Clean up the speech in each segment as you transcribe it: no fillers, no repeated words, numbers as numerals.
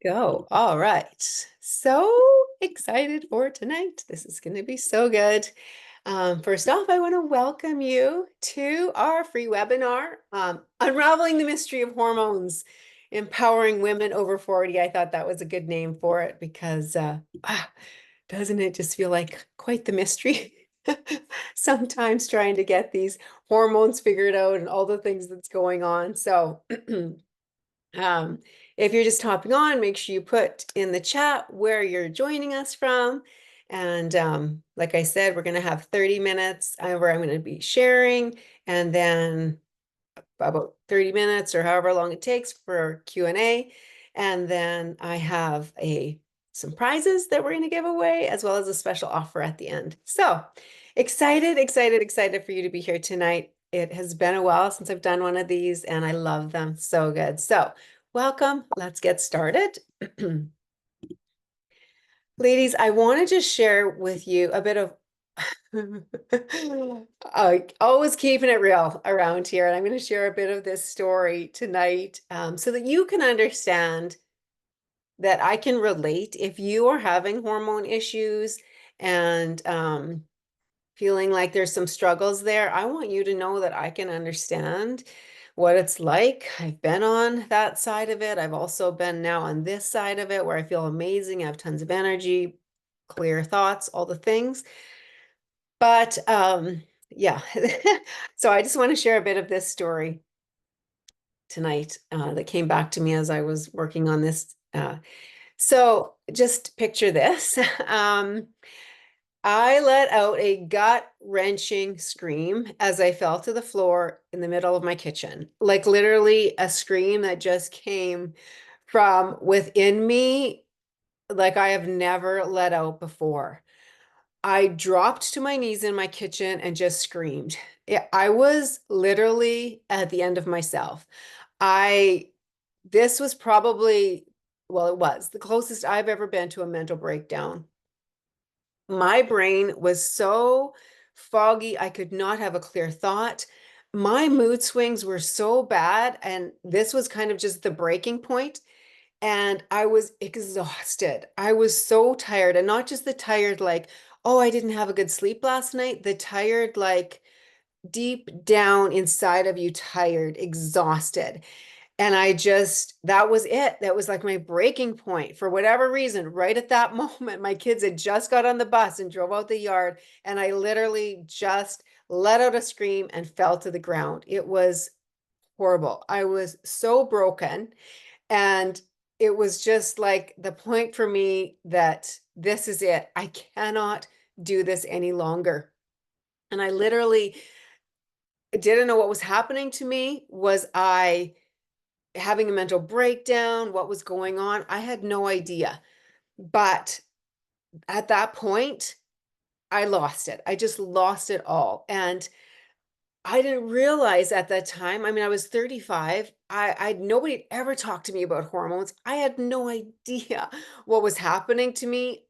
Go. All right. So excited for tonight. This is going to be so good. First off, I want to welcome you to our free webinar, Unraveling the Mystery of Hormones, Empowering Women Over 40. I thought that was a good name for it because doesn't it just feel like quite the mystery? Sometimes trying to get these hormones figured out and all the things that's going on. So Um, if you're just hopping on, make sure you put in the chat where you're joining us from. And like I said, we're going to have 30 minutes where I'm going to be sharing, and then about 30 minutes or however long it takes for Q&A. And then I have some prizes that we're going to give away, as well as a special offer at the end. So excited, excited, excited for you to be here tonight. It has been a while since I've done one of these, and I love them so good. So welcome. Let's get started. Ladies, I want to just share with you a bit of always keeping it real around here. And I'm going to share a bit of this story tonight so that you can understand that I can relate if you are having hormone issues and feeling like there's some struggles there. I want you to know that I can understand what it's like. I've been on that side of it. I've also been now on this side of it where I feel amazing. I have tons of energy, clear thoughts, all the things. But yeah, so I just want to share a bit of this story tonight that came back to me as I was working on this. So just picture this. I let out a gut-wrenching scream as I fell to the floor in the middle of my kitchen, like literally a scream that just came from within me, like I have never let out before. I dropped to my knees in my kitchen and just screamed. I was literally at the end of myself. I, this was probably, well, it was the closest I've ever been to a mental breakdown. My brain was so foggy, I could not have a clear thought. My mood swings were so bad, and this was kind of just the breaking point. And I was exhausted. I was so tired, and not just the tired, like, oh, I didn't have a good sleep last night. The tired, like deep down inside of you, tired, exhausted. And that was it. That was like my breaking point for whatever reason. Right at that moment, my kids had just got on the bus and drove out the yard. And I literally just let out a scream and fell to the ground. It was horrible. I was so broken. And it was just like the point for me that this is it. I cannot do this any longer. And I literally didn't know what was happening to me. Was I having a mental breakdown? What was going on? I had no idea. But at that point, I lost it. I just lost it all. And I didn't realize at that time. I mean, I was 35. Nobody had ever talked to me about hormones. I had no idea what was happening to me.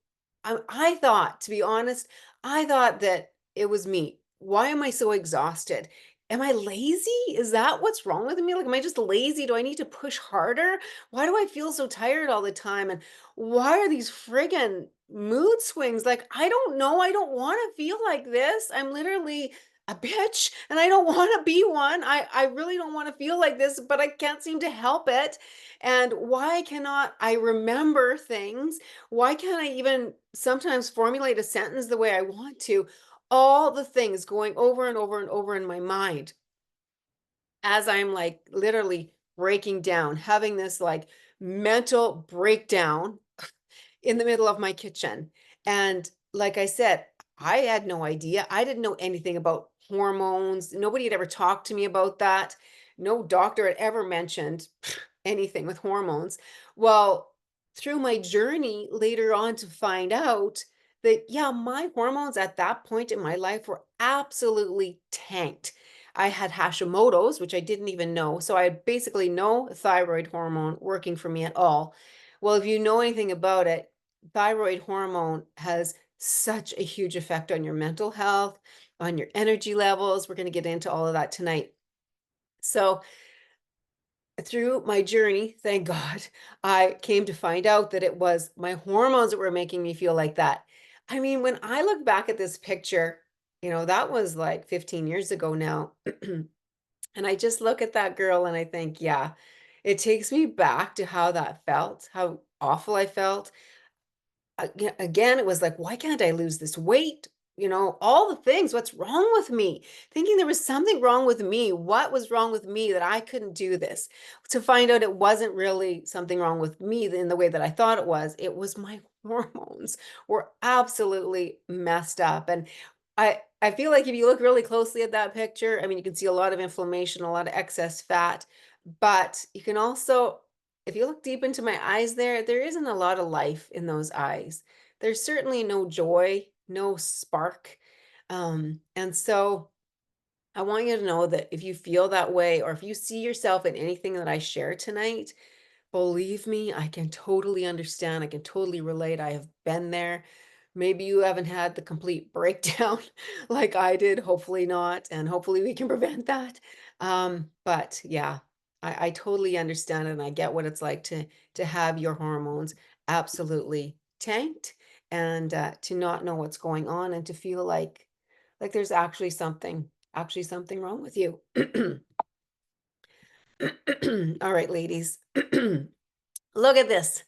I thought, to be honest, I thought that it was me. Why am I so exhausted? Am I lazy? Is that what's wrong with me? Like, am I just lazy? Do I need to push harder? Why do I feel so tired all the time? And why are these friggin' mood swings? Like, I don't know. I don't want to feel like this. I'm literally a bitch and I don't want to be one. I really don't want to feel like this, but I can't seem to help it. And why cannot I remember things? Why can't I even sometimes formulate a sentence the way I want to? All the things going over and over and over in my mind as I'm like literally breaking down, having this like mental breakdown in the middle of my kitchen. And like I said, I had no idea. I didn't know anything about hormones. Nobody had ever talked to me about that. No doctor had ever mentioned anything with hormones. Well, through my journey later on to find out that, yeah, my hormones at that point in my life were absolutely tanked. I had Hashimoto's, which I didn't even know. So I had basically no thyroid hormone working for me at all. Well, if you know anything about it, thyroid hormone has such a huge effect on your mental health, on your energy levels. We're going to get into all of that tonight. So through my journey, thank God, I came to find out that it was my hormones that were making me feel like that. I mean, when I look back at this picture, that was like 15 years ago now. And I just look at that girl and I think, yeah, it takes me back to how that felt, how awful I felt. Again, it was like, why can't I lose this weight? All the things. What's wrong with me? Thinking there was something wrong with me. What was wrong with me that I couldn't do this? To find out it wasn't really something wrong with me in the way that I thought it was. It was my hormones were absolutely messed up. And I feel like if you look really closely at that picture, I mean, you can see a lot of inflammation, a lot of excess fat, but you can also, if you look deep into my eyes there isn't a lot of life in those eyes. There's certainly no joy, no spark. And so I want you to know that if you feel that way, or if you see yourself in anything that I share tonight, believe me, I can totally understand. I can totally relate. I have been there. Maybe you haven't had the complete breakdown like I did. Hopefully not. And hopefully we can prevent that. But yeah, I totally understand it, and I get what it's like to have your hormones absolutely tanked, and to not know what's going on, and to feel like there's actually something wrong with you. All right, ladies. Look at this.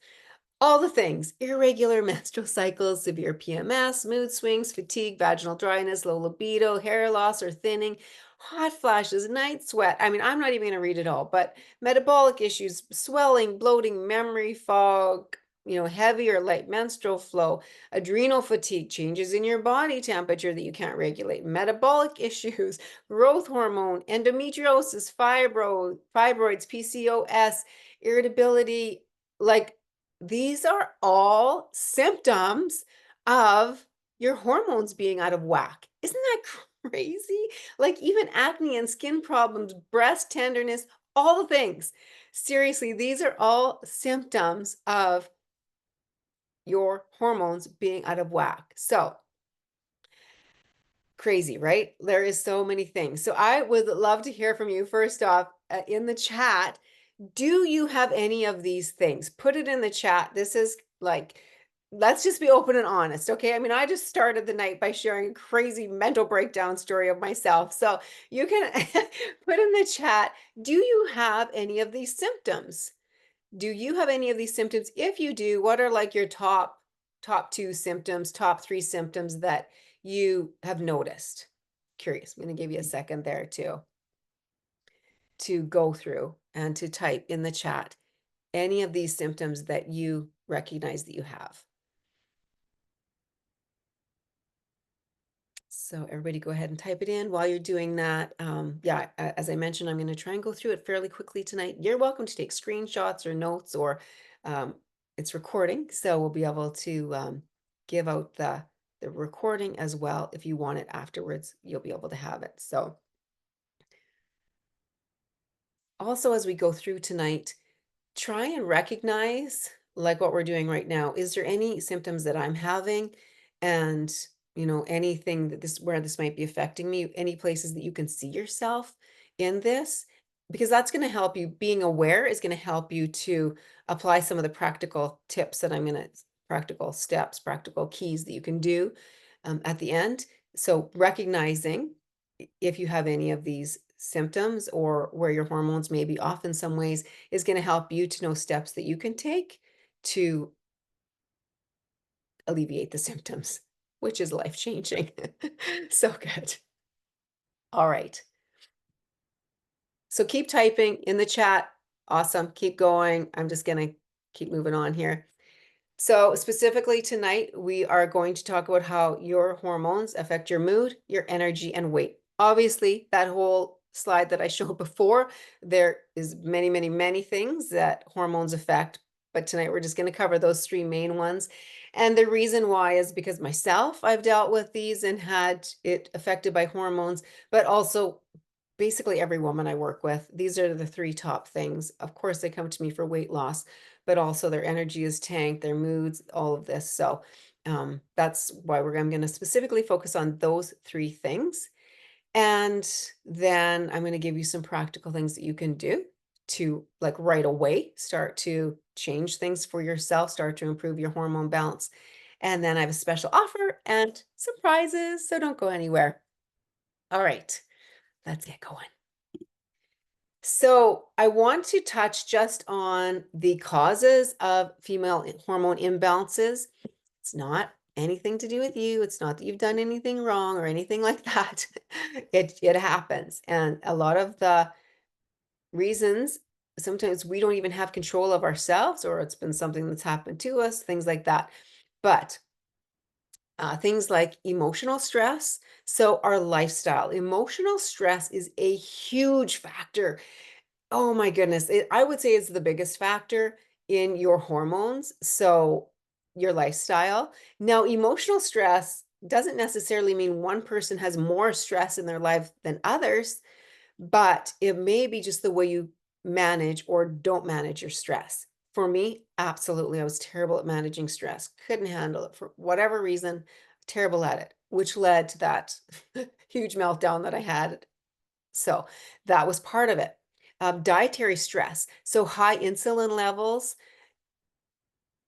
All the things: irregular menstrual cycles, severe PMS, mood swings, fatigue, vaginal dryness, low libido, hair loss or thinning, hot flashes, night sweat. I mean, I'm not even going to read it all, but metabolic issues, swelling, bloating, memory fog, heavy or light menstrual flow, adrenal fatigue, changes in your body temperature that you can't regulate, metabolic issues, growth hormone, endometriosis, fibroids, PCOS, irritability, like these are all symptoms of your hormones being out of whack. Isn't that crazy? Like even acne and skin problems, breast tenderness, all the things. Seriously, these are all symptoms of your hormones being out of whack. So crazy, right? There is so many things. So I would love to hear from you first off in the chat. Do you have any of these things? Put it in the chat. This is like, let's just be open and honest, okay? I mean, I just started the night by sharing a crazy mental breakdown story of myself. So you can put in the chat, do you have any of these symptoms? Do you have any of these symptoms? If you do, what are like your top two symptoms, top three symptoms that you have noticed? Curious. I'm going to give you a second there to go through and to type in the chat any of these symptoms that you recognize that you have. So everybody go ahead and type it in while you're doing that. Yeah, as I mentioned, I'm going to try and go through it fairly quickly tonight. You're welcome to take screenshots or notes, or um, it's recording. So we'll be able to give out the recording as well. If you want it afterwards, you'll be able to have it. So also, as we go through tonight, try and recognize, like what we're doing right now, is there any symptoms that I'm having, and anything that where this might be affecting me, any places that you can see yourself in this, because that's going to help you. Being aware is going to help you to apply some of the practical tips that I'm going to, practical steps, practical keys that you can do at the end. So recognizing if you have any of these symptoms, or where your hormones may be off in some ways, is going to help you to know steps that you can take to alleviate the symptoms, which is life changing. So good. All right. So keep typing in the chat. Awesome. Keep going. I'm just going to keep moving on here. So specifically tonight, we are going to talk about how your hormones affect your mood, your energy, and weight. Obviously, that whole slide that I showed before, there is many, many, many things that hormones affect, but tonight we're just going to cover those three main ones. And the reason why is because myself, I've dealt with these and had it affected by hormones, but also basically every woman I work with. These are the three top things. Of course, they come to me for weight loss, but also their energy is tanked, their moods, all of this. So that's why I'm going to specifically focus on those three things. And then I'm going to give you some practical things that you can do to, like, right away start to change things for yourself, start to improve your hormone balance. And then I have a special offer and some prizes, so don't go anywhere. All right, let's get going. So, I want to touch just on the causes of female hormone imbalances. It's not anything to do with you. It's not that you've done anything wrong or anything like that. It happens. And a lot of the reasons, sometimes we don't even have control of ourselves, or it's been something that's happened to us, things like that. But things like emotional stress. So, our lifestyle, emotional stress is a huge factor. Oh my goodness. I would say it's the biggest factor in your hormones. So, your lifestyle. Now, emotional stress doesn't necessarily mean one person has more stress in their life than others, but it may be just the way you manage or don't manage your stress. For me, absolutely. I was terrible at managing stress, couldn't handle it for whatever reason, terrible at it, which led to that huge meltdown that I had. So that was part of it. Dietary stress. So high insulin levels.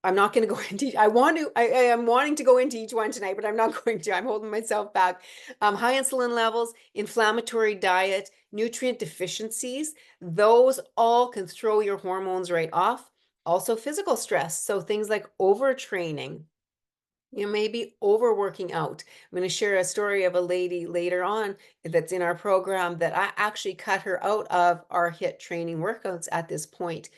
I'm not going to go into, I am wanting to go into each one tonight, but I'm not going to. I'm holding myself back. High insulin levels, inflammatory diet, nutrient deficiencies, those all can throw your hormones right off. Also physical stress. So things like overtraining, you may be overworking out. I'm going to share a story of a lady later on that's in our program that I actually cut her out of our HIIT training workouts at this point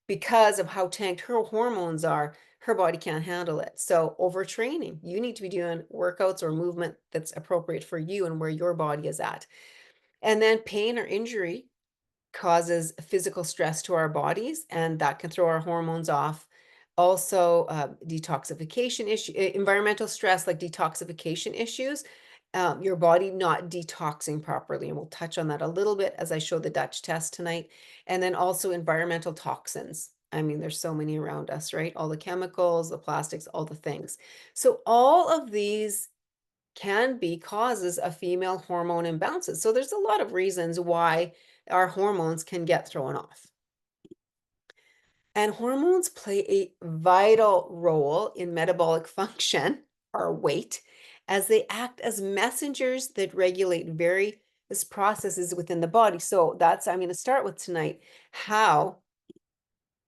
because of how tanked her hormones are. Her body can't handle it. So, overtraining, you need to be doing workouts or movement that's appropriate for you and where your body is at. And then pain or injury causes physical stress to our bodies, and that can throw our hormones off. Also, detoxification issue, environmental stress like detoxification issues, your body not detoxing properly, and we'll touch on that a little bit as I show the Dutch test tonight. And then also environmental toxins. I mean, there's so many around us, right? All the chemicals, the plastics, all the things. So all of these can be causes of female hormone imbalances. So there's a lot of reasons why our hormones can get thrown off. And hormones play a vital role in metabolic function, our weight, as they act as messengers that regulate various processes within the body. So that's, I'm going to start with tonight, how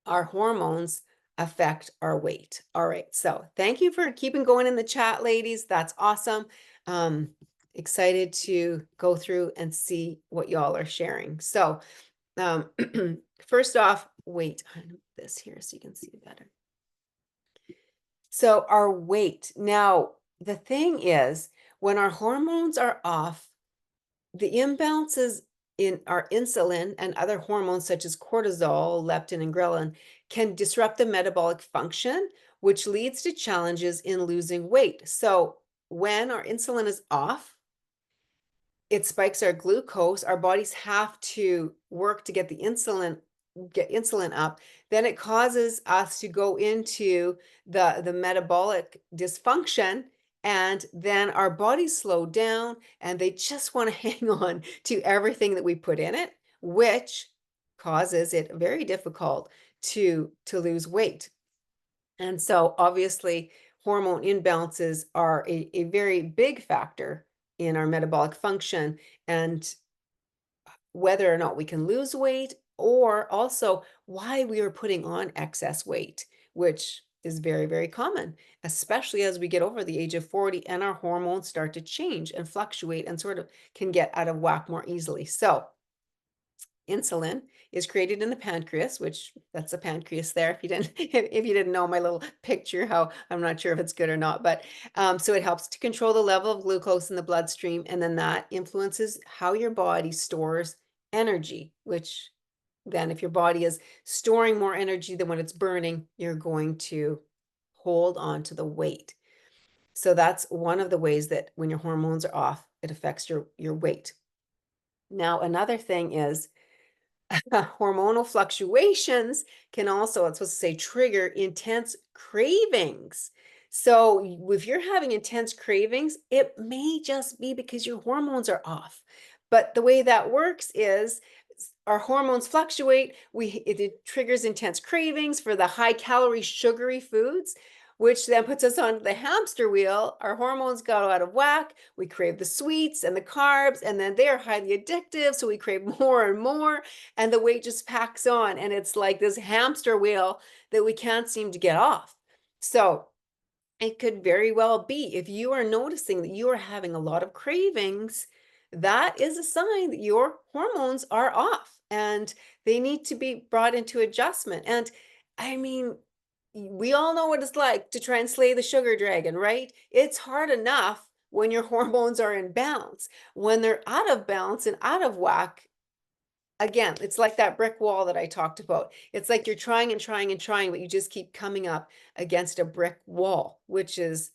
our hormones affect our weight. All right. So thank you for keeping going in the chat, ladies. That's awesome. Um, Excited to go through and see what y'all are sharing. So, um, first off, weight. I know this here so you can see it better. So, our weight. Now, the thing is, when our hormones are off, the imbalances in our insulin and other hormones such as cortisol, leptin, and ghrelin can disrupt the metabolic function, which leads to challenges in losing weight. So, when our insulin is off, it spikes our glucose. Our bodies have to work to get insulin up. Then it causes us to go into the metabolic dysfunction, and then our bodies slow down and they just want to hang on to everything that we put in it, which causes it very difficult to lose weight. And so obviously hormone imbalances are a very big factor in our metabolic function and whether or not we can lose weight, or also why we are putting on excess weight, which is very, very common, especially as we get over the age of 40 and our hormones start to change and fluctuate and sort of can get out of whack more easily. So, insulin is created in the pancreas, which that's a pancreas there. If you didn't, if you didn't know my little picture, how I'm not sure if it's good or not, but so it helps to control the level of glucose in the bloodstream, and then that influences how your body stores energy. Which then, if your body is storing more energy than what it's burning, you're going to hold on to the weight. So that's one of the ways that when your hormones are off, it affects your weight. Now, another thing is hormonal fluctuations can also, it's supposed to say, trigger intense cravings. So if you're having intense cravings, it may just be because your hormones are off. But the way that works is our hormones fluctuate. It triggers intense cravings for the high calorie, sugary foods, which then puts us on the hamster wheel. Our hormones go out of whack. We crave the sweets and the carbs, and then they are highly addictive. So we crave more and more, and the weight just packs on. And it's like this hamster wheel that we can't seem to get off. So it could very well be, if you are noticing that you are having a lot of cravings, that is a sign that your hormones are off and they need to be brought into adjustment. And I mean, we all know what it's like to try and slay the sugar dragon, right? It's hard enough when your hormones are in balance. When they're out of balance and out of whack, again, it's like that brick wall that I talked about. It's like you're trying and trying and trying, but you just keep coming up against a brick wall, which is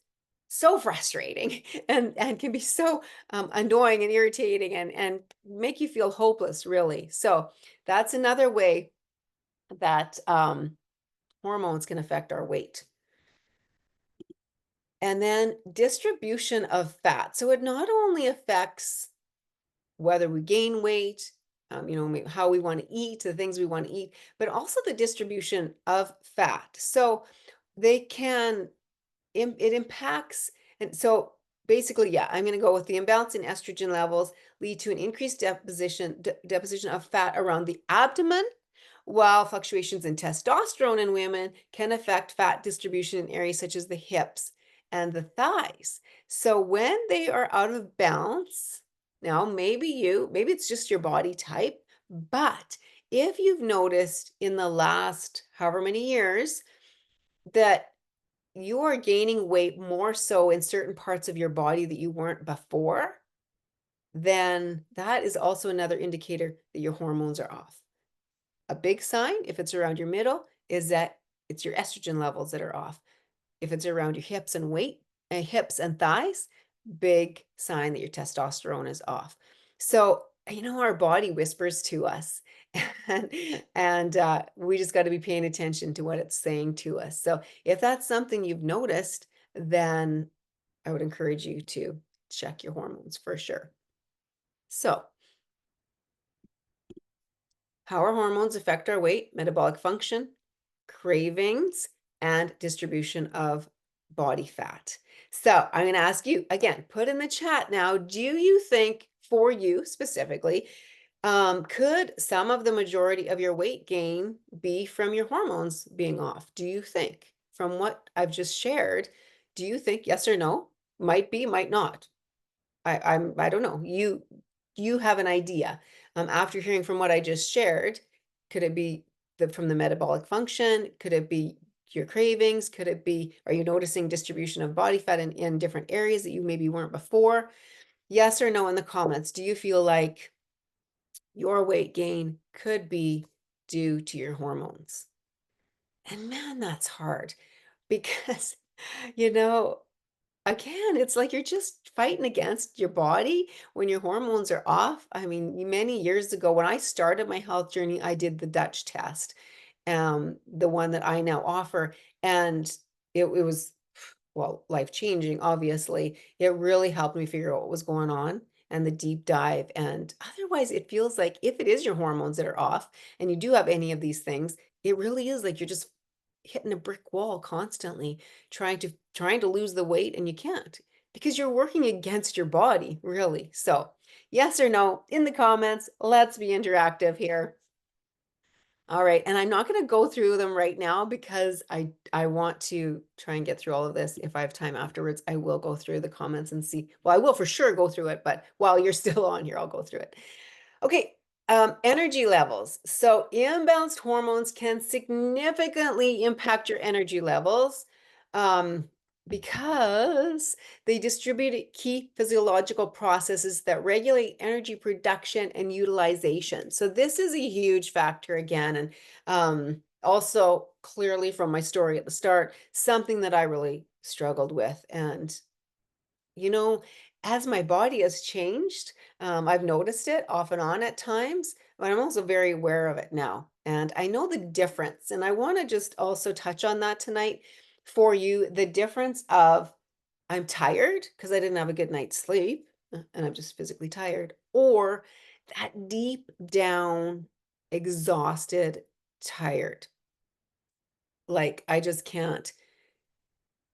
so frustrating and can be so annoying and irritating and make you feel hopeless, really. So that's another way that hormones can affect our weight. And then distribution of fat. So it not only affects whether we gain weight, how we want to eat, the things we want to eat, but also the distribution of fat. So they can, it impacts. And so basically, yeah, I'm going to go with the imbalance in estrogen levels lead to an increased deposition of fat around the abdomen, while fluctuations in testosterone in women can affect fat distribution in areas such as the hips and the thighs. So when they are out of balance, now maybe it's just your body type, but if you've noticed in the last however many years that you are gaining weight more so in certain parts of your body that you weren't before, then that is also another indicator that your hormones are off. A big sign, if it's around your middle, is that it's your estrogen levels that are off. If it's around your hips and hips and thighs, big sign that your testosterone is off. So, our body whispers to us, and we just got to be paying attention to what it's saying to us. So, if that's something you've noticed, then I would encourage you to check your hormones for sure. So, how our hormones affect our weight, metabolic function, cravings, and distribution of body fat. So I'm going to ask you again, put in the chat now, do you think for you specifically, could some of the majority of your weight gain be from your hormones being off? Do you think, from what I've just shared, do you think yes or no? Might be, might not. I don't know. You have an idea. After hearing from what I just shared, could it be from the metabolic function? Could it be your cravings? Could it be, are you noticing distribution of body fat in different areas that you maybe weren't before? Yes or no in the comments. Do you feel like your weight gain could be due to your hormones? And man, that's hard because, you know, again, it's like you're just fighting against your body when your hormones are off. I mean, many years ago, when I started my health journey, I did the Dutch test, the one that I now offer, and it was, well, life-changing, obviously. It really helped me figure out what was going on and the deep dive. And otherwise, it feels like if it is your hormones that are off and you do have any of these things, it really is like you're just hitting a brick wall constantly trying to lose the weight, and you can't because you're working against your body, really. So yes or no in the comments. Let's be interactive here. All right, and I'm not going to go through them right now because I want to try and get through all of this. If I have time afterwards, I will go through the comments and see. Well, I will for sure go through it, but while you're still on here, I'll go through it. Okay, energy levels. So imbalanced hormones can significantly impact your energy levels because they distribute key physiological processes that regulate energy production and utilization. So this is a huge factor again, and also clearly from my story at the start, something that I really struggled with. And as my body has changed, I've noticed it off and on at times, but I'm also very aware of it now. And I know the difference. And I want to just also touch on that tonight for you, the difference of I'm tired because I didn't have a good night's sleep and I'm just physically tired, or that deep down, exhausted, tired. Like, I just can't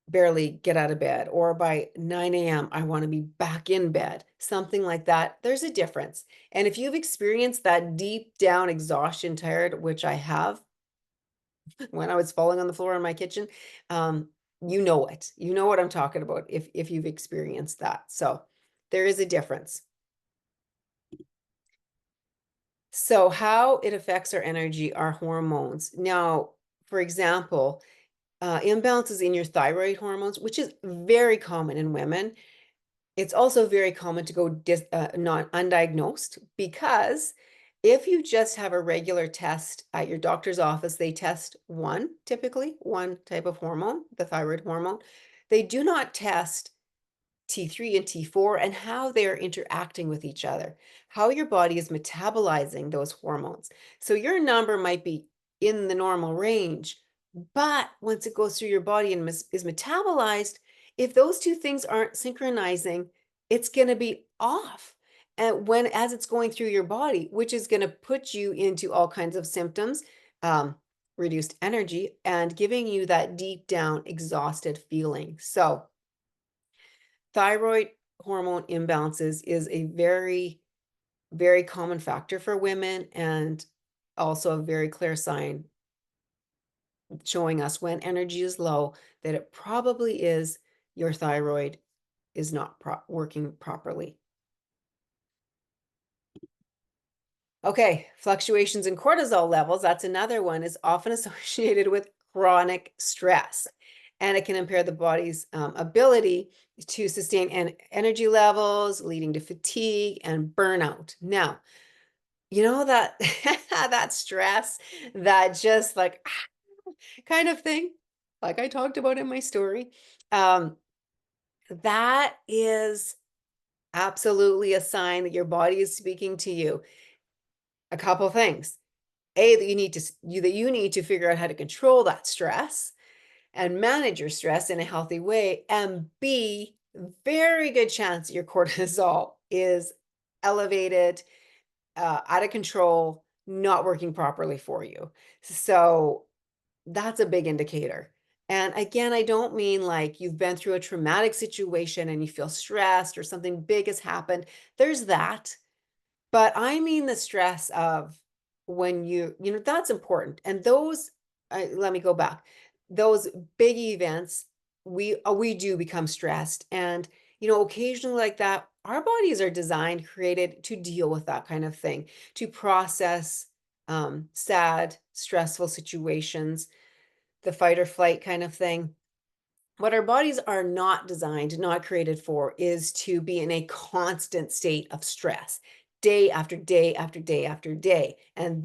barely get out of bed, or by 9 a.m., I want to be back in bed, something like that. There's a difference. And if you've experienced that deep down exhaustion, tired, which I have when I was falling on the floor in my kitchen, um, you know it. You know what I'm talking about if you've experienced that. So there is a difference. So how it affects our energy, our hormones. Now, for example, imbalances in your thyroid hormones, which is very common in women. It's also very common to go not undiagnosed, because if you just have a regular test at your doctor's office, they test typically one type of hormone, the thyroid hormone. They do not test T3 and T4 and how they're interacting with each other, how your body is metabolizing those hormones. So your number might be in the normal range, but once it goes through your body and is metabolized, if those two things aren't synchronizing, it's going to be off. And as it's going through your body, which is going to put you into all kinds of symptoms, um, reduced energy, and giving you that deep down exhausted feeling. So thyroid hormone imbalances is a very, very common factor for women, and also a very clear sign showing us when energy is low that it probably is your thyroid is not working properly. Okay, fluctuations in cortisol levels, that's another one, is often associated with chronic stress. And it can impair the body's ability to sustain energy levels, leading to fatigue and burnout. Now, you know that that stress, that just like kind of thing, like I talked about in my story, um, that is absolutely a sign that your body is speaking to you. A couple things. A, that you need to figure out how to control that stress and manage your stress in a healthy way. And B, very good chance your cortisol is elevated, out of control, not working properly for you. So that's a big indicator. And again, I don't mean like you've been through a traumatic situation and you feel stressed or something big has happened. There's that. But I mean the stress of when that's important. And those, let me go back. Those big events, we do become stressed. And, occasionally like that, our bodies are designed, created to deal with that kind of thing, to process sad, stressful situations, the fight or flight kind of thing. What our bodies are not designed, not created for, is to be in a constant state of stress, day after day after day after day. And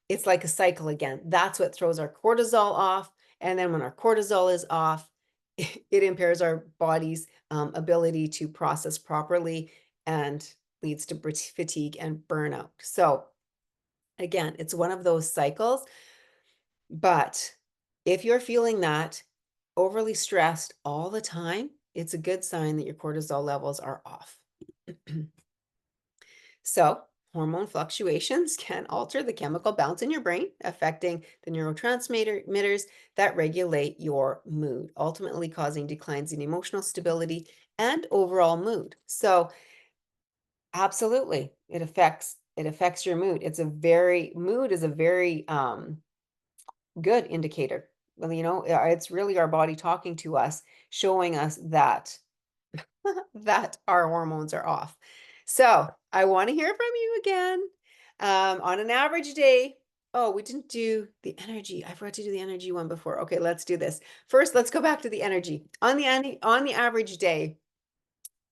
it's like a cycle again. That's what throws our cortisol off. And then when our cortisol is off, it impairs our body's ability to process properly and leads to fatigue and burnout. So again, it's one of those cycles. But if you're feeling that overly stressed all the time, it's a good sign that your cortisol levels are off. So, hormone fluctuations can alter the chemical balance in your brain, affecting the neurotransmitters that regulate your mood, ultimately causing declines in emotional stability and overall mood. So, absolutely, it affects your mood. Mood is a very good indicator. Well, it's really our body talking to us, showing us that that our hormones are off. So I want to hear from you again. On an average day. Oh, we didn't do the energy. I forgot to do the energy one before. Okay, let's do this. First, let's go back to the energy. On the average day,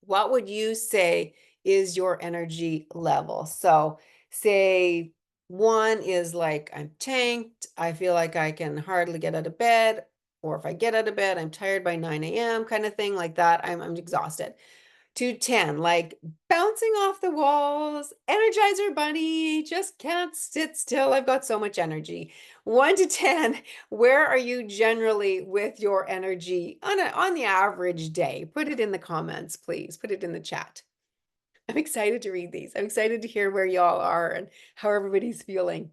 what would you say is your energy level? So say one is like, I'm tanked. I feel like I can hardly get out of bed. Or if I get out of bed, I'm tired by 9 a.m. kind of thing like that. I'm exhausted. To 10, like bouncing off the walls, Energizer Bunny, just can't sit still. I've got so much energy. 1 to 10, where are you generally with your energy on the average day? Put it in the comments, please. Put it in the chat. I'm excited to read these. I'm excited to hear where y'all are and how everybody's feeling.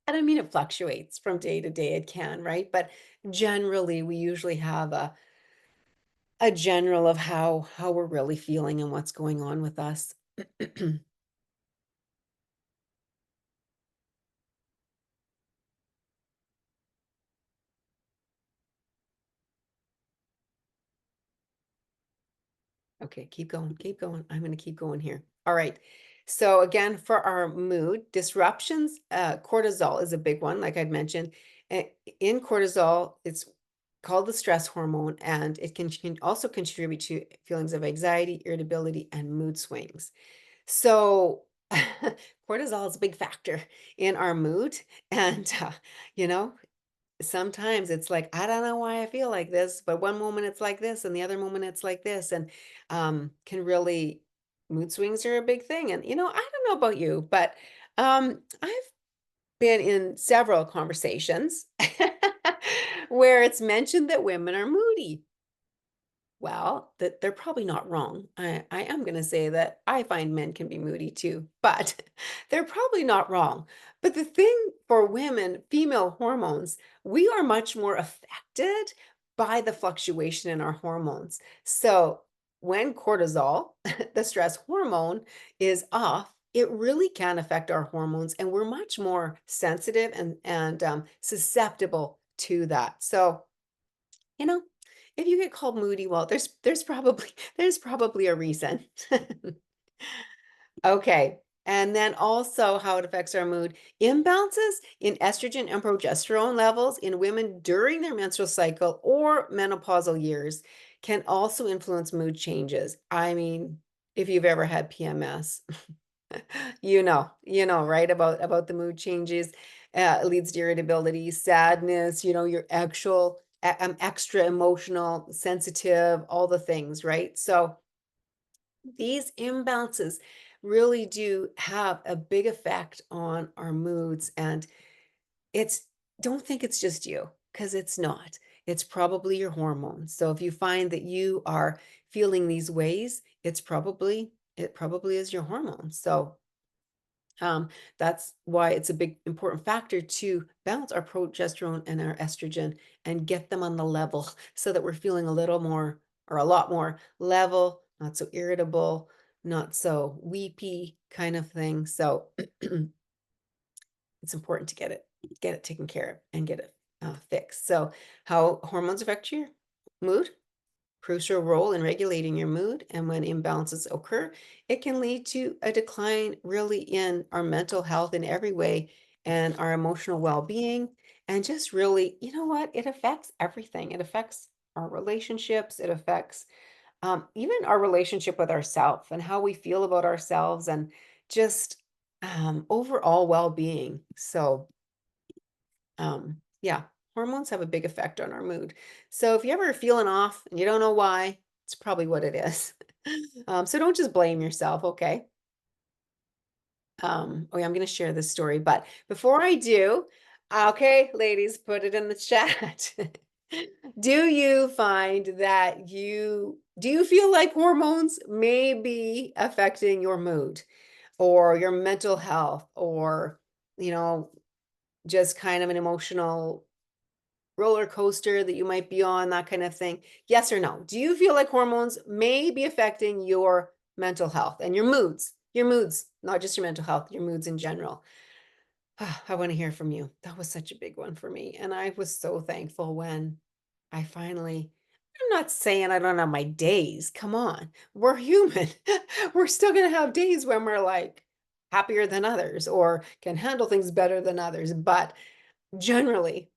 And I mean, it fluctuates from day to day. It can, right? But generally, we usually have a general of how we're really feeling and what's going on with us. Okay, keep going, keep going. I'm going to keep going here. All right. So again, for our mood disruptions, cortisol is a big one, like I'd mentioned. In cortisol, it's called the stress hormone, and it can also contribute to feelings of anxiety, irritability, and mood swings. So cortisol is a big factor in our mood, and you know, sometimes it's like, I don't know why I feel like this, but one moment it's like this, and the other moment it's like this, and can really mood swings are a big thing. And I don't know about you, but I've been in several conversations where it's mentioned that women are moody. Well, that they're probably not wrong. I am going to say that I find men can be moody too, but they're probably not wrong. But the thing for women, female hormones, we are much more affected by the fluctuation in our hormones. So when cortisol, the stress hormone, is off, it really can affect our hormones, and we're much more sensitive and susceptible to that. So you know, if you get called moody, well, there's probably there's probably a reason. Okay. And then also how it affects our mood. Imbalances in estrogen and progesterone levels in women during their menstrual cycle or menopausal years can also influence mood changes. I mean, if you've ever had PMS, right, about the mood changes. It leads to irritability, sadness, you're extra emotional, sensitive, all the things, right? So these imbalances really do have a big effect on our moods. And it's don't think it's just you, because it's not. It's probably your hormones. So if you find that you are feeling these ways, it probably is your hormones. So um, that's why it's a big important factor to balance our progesterone and our estrogen and get them on the level so that we're feeling a little more or a lot more level, not so irritable, not so weepy kind of thing. So it's important to get it taken care of and get it fixed. So how hormones affect your mood? Crucial role in regulating your mood, and when imbalances occur, it can lead to a decline really in our mental health in every way and our emotional well-being. And just really, you know what? It affects everything. It affects our relationships. It affects even our relationship with ourselves and how we feel about ourselves and just overall well-being. So yeah, hormones have a big effect on our mood. So if you're ever feeling off and you don't know why, it's probably what it is. So don't just blame yourself, okay? Oh yeah, I'm going to share this story, but before I do, okay, ladies, put it in the chat. Do you find that do you feel like hormones may be affecting your mood or your mental health or, you know, just kind of an emotional roller coaster that you might be on, that kind of thing? Yes or no? Do you feel like hormones may be affecting your mental health and your moods? Your moods, not just your mental health, your moods in general. I want to hear from you. That was such a big one for me. And I was so thankful when I finally, I'm not saying I don't have my days. Come on. We're human. We're still going to have days when we're like happier than others or can handle things better than others. But generally,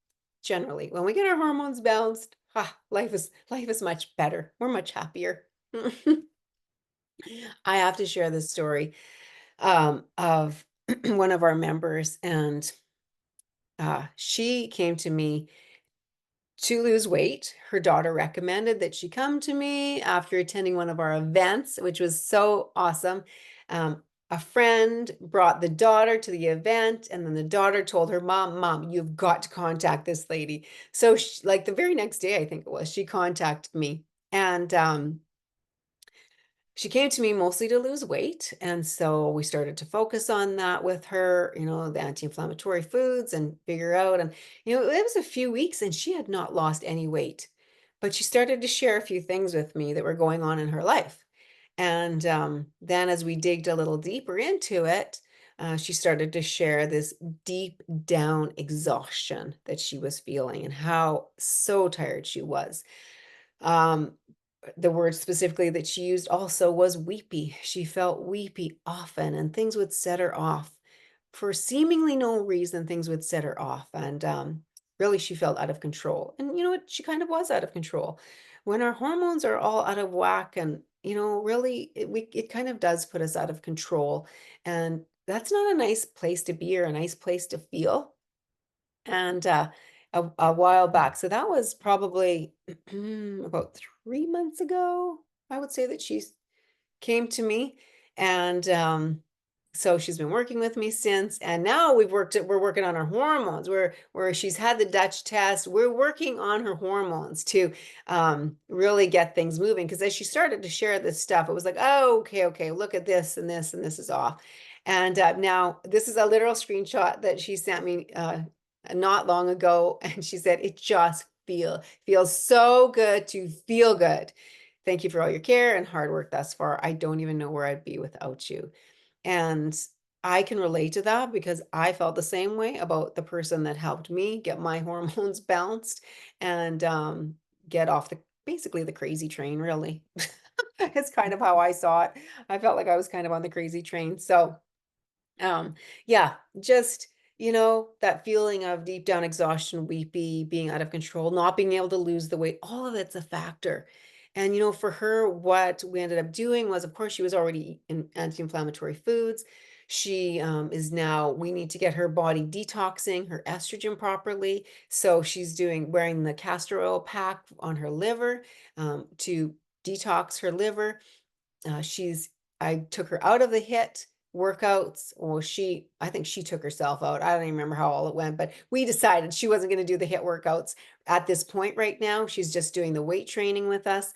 generally, when we get our hormones balanced, life is much better. We're much happier. I have to share this story of one of our members, and she came to me to lose weight. Her daughter recommended that she come to me after attending one of our events, which was so awesome. A friend brought the daughter to the event, and then the daughter told her mom, "Mom, you've got to contact this lady." So, like the very next day, I think it was, she contacted me, and she came to me mostly to lose weight. And so we started to focus on that with her, the anti-inflammatory foods and figure out. And, it was a few weeks and she had not lost any weight, but she started to share a few things with me that were going on in her life. And then as we digged a little deeper into it, she started to share this deep down exhaustion that she was feeling and how so tired she was. Um, the word specifically that she used also was weepy. She felt weepy often, and things would set her off. For seemingly no reason, things would set her off. And really, she felt out of control. And you know what? She kind of was out of control. When our hormones are all out of whack, and really, it kind of does put us out of control. And that's not a nice place to be or a nice place to feel. And a while back, so that was probably about 3 months ago, I would say that she's came to me. And so she's been working with me since, and now we're working on her hormones. Where she's had the Dutch test, we're working on her hormones to really get things moving. Because as she started to share this stuff, it was like, oh, okay, look at this and this and this is off. And now this is a literal screenshot that she sent me not long ago, and she said it just feels so good to feel good. Thank you for all your care and hard work thus far. I don't even know where I'd be without you. And I can relate to that because I felt the same way about the person that helped me get my hormones balanced and get off basically the crazy train, really. It's kind of how I saw it. I felt like I was kind of on the crazy train. So um, yeah, just, that feeling of deep down exhaustion, weepy, being out of control, not being able to lose the weight, all of it's a factor. And, for her, what we ended up doing was, of course, she was already in anti-inflammatory foods. She is now, we need to get her body detoxing her estrogen properly. So she's wearing the castor oil pack on her liver to detox her liver. She's I took her out of the HIIT workouts. Well, I think she took herself out. I don't even remember how all it went, but we decided she wasn't going to do the HIIT workouts at this point right now. She's just doing the weight training with us.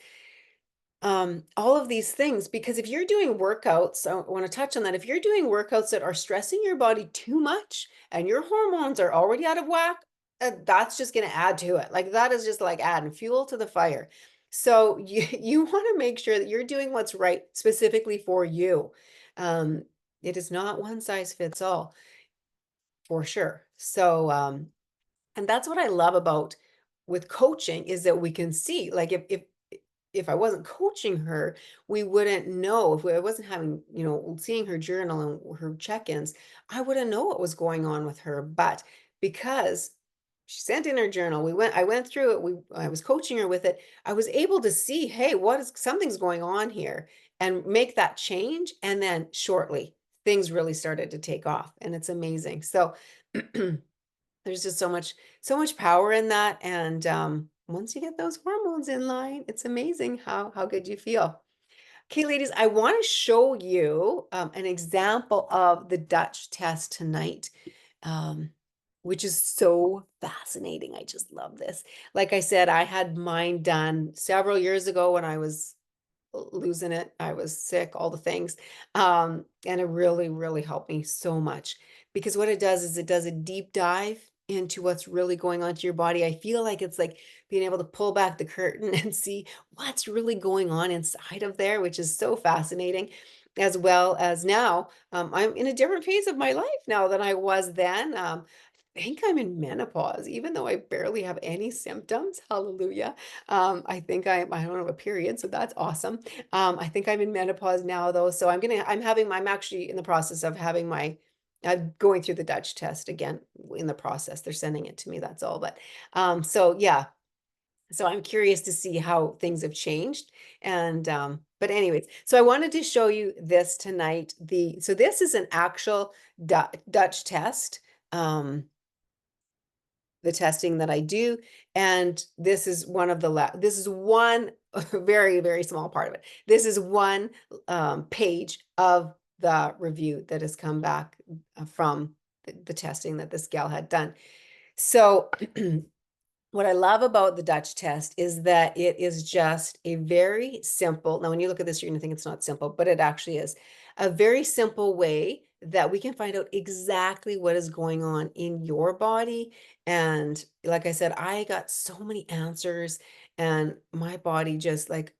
All of these things, because if you're doing workouts, I want to touch on that. If you're doing workouts that are stressing your body too much and your hormones are already out of whack, that's just going to add to it. Like that is just like adding fuel to the fire. So you want to make sure that you're doing what's right specifically for you. Um, it is not one size fits all for sure. So and that's what I love about with coaching is that we can see, like if I wasn't coaching her, we wouldn't know. If I wasn't having, seeing her journal and her check-ins, I wouldn't know what was going on with her. But because she sent in her journal, I went through it. I was coaching her with it. I was able to see, hey, something's going on here and make that change. And then shortly things really started to take off and it's amazing. So there's just so much power in that. And once you get those hormones in line, it's amazing how good you feel. Okay, ladies, I want to show you an example of the Dutch test tonight, um, which is so fascinating. I just love this. Like I said, I had mine done several years ago when I was losing it. I was sick, all the things. And it really, really helped me so much because what it does is it does a deep dive into what's really going on to your body. I feel like it's like being able to pull back the curtain and see what's really going on inside of there, which is so fascinating. As well as now, I'm in a different phase of my life now than I was then. I think I'm in menopause, even though I barely have any symptoms. Hallelujah. I don't have a period, so that's awesome. I think I'm in menopause now though. So I'm actually in the process of having going through the Dutch test again in the process. They're sending it to me, that's all. But so yeah, so I'm curious to see how things have changed. And but anyways, so I wanted to show you this tonight. So this is an actual Dutch test. The testing that I do. And this is this is one very, very small part of it. This is one page of the review that has come back from the testing that this gal had done. So what I love about the Dutch test is that it is just a very simple, now when you look at this, you're gonna think it's not simple, but it actually is. A very simple way that we can find out exactly what is going on in your body. And like I said, I got so many answers and my body just like,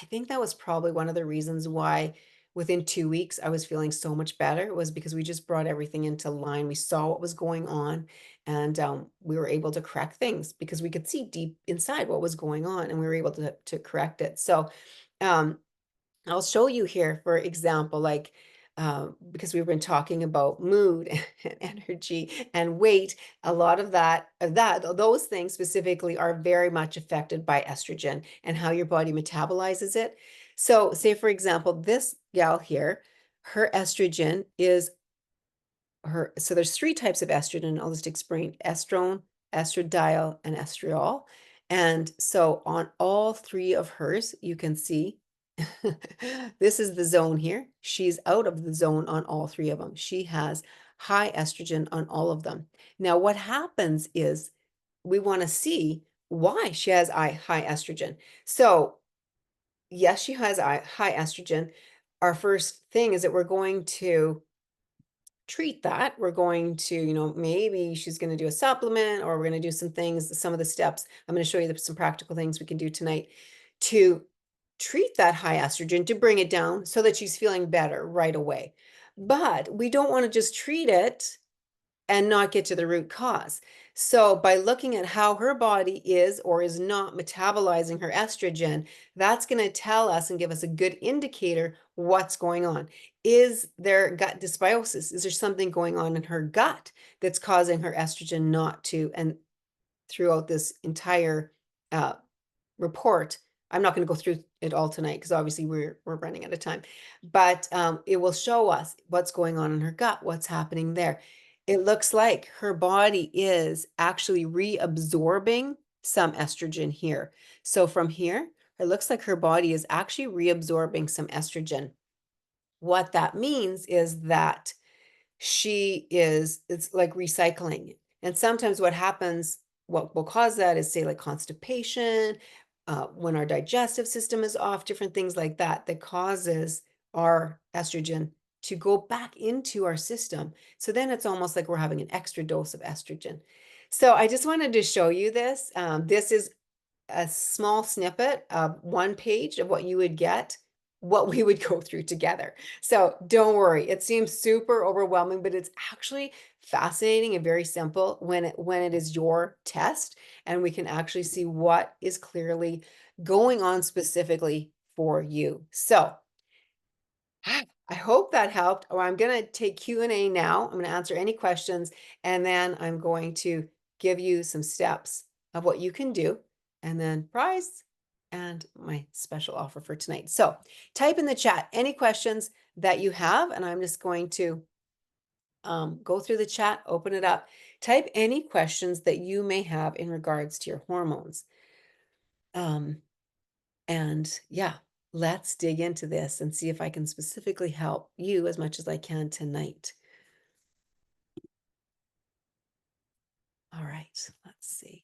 I think that was probably one of the reasons why within 2 weeks I was feeling so much better was because we just brought everything into line. We saw what was going on and we were able to correct things because we could see deep inside what was going on and we were able to correct it. So um, I'll show you here, for example, like because we've been talking about mood and energy and weight, a lot of those things specifically are very much affected by estrogen and how your body metabolizes it. So, say for example, this gal here, her estrogen is so there's three types of estrogen. I'll just explain: estrone, estradiol, and estriol. And so on all three of hers, you can see this is the zone here. She's out of the zone on all three of them. She has high estrogen on all of them. Now, what happens is we want to see why she has high estrogen. So, yes, she has high estrogen. Our first thing is that we're going to treat that. We're going to, maybe she's going to do a supplement or we're going to do some things, some of the steps. I'm going to show you some practical things we can do tonight to treat that high estrogen, to bring it down so that she's feeling better right away. But we don't want to just treat it and not get to the root cause. So, by looking at how her body is or is not metabolizing her estrogen, that's going to tell us and give us a good indicator what's going on. Is there gut dysbiosis? Is there something going on in her gut that's causing her estrogen not to? And throughout this entire uh, report. I'm not going to go through it all tonight because obviously we're running out of time, but it will show us what's going on in her gut, what's happening there. It looks like her body is actually reabsorbing some estrogen here. So from here, it looks like her body is actually reabsorbing some estrogen. What that means is that it's like recycling. And sometimes what happens, what will cause that is say like constipation, when our digestive system is off, different things like that, that causes our estrogen to go back into our system. So then it's almost like we're having an extra dose of estrogen. So I just wanted to show you this. This is a small snippet of one page of what you would get, what we would go through together. So don't worry, it seems super overwhelming, but it's actually fascinating and very simple when it is your test and we can actually see what is clearly going on specifically for you. So I hope that helped. Or I'm going to take Q&A now. I'm going to answer any questions and then I'm going to give you some steps of what you can do and then prize and my special offer for tonight. So type in the chat any questions that you have and I'm just going to go through the chat, open it up, type any questions that you may have in regards to your hormones. And yeah, let's dig into this and see if I can specifically help you as much as I can tonight. All right, let's see.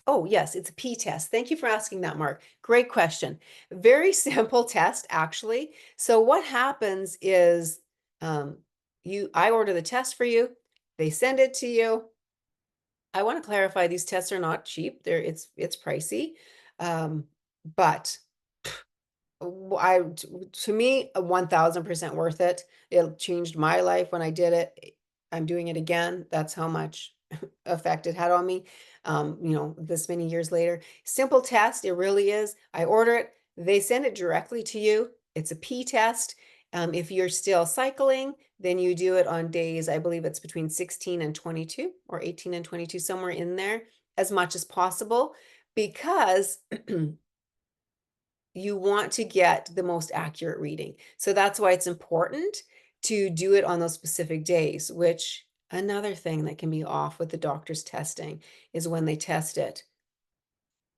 Oh, yes, it's a P test. Thank you for asking that, Mark. Great question. Very simple test, actually. So what happens is I order the test for you. They send it to you. I want to clarify these tests are not cheap. It's pricey. But to me, 1000% worth it. It changed my life when I did it. I'm doing it again. That's how much effect it had on me. This many years later. Simple test, it really is. I order it, they send it directly to you. It's a P test. If you're still cycling, then you do it on days, I believe it's between 16 and 22 or 18 and 22, somewhere in there, as much as possible, because you want to get the most accurate reading. So that's why it's important to do it on those specific days, which another thing that can be off with the doctor's testing is when they test it.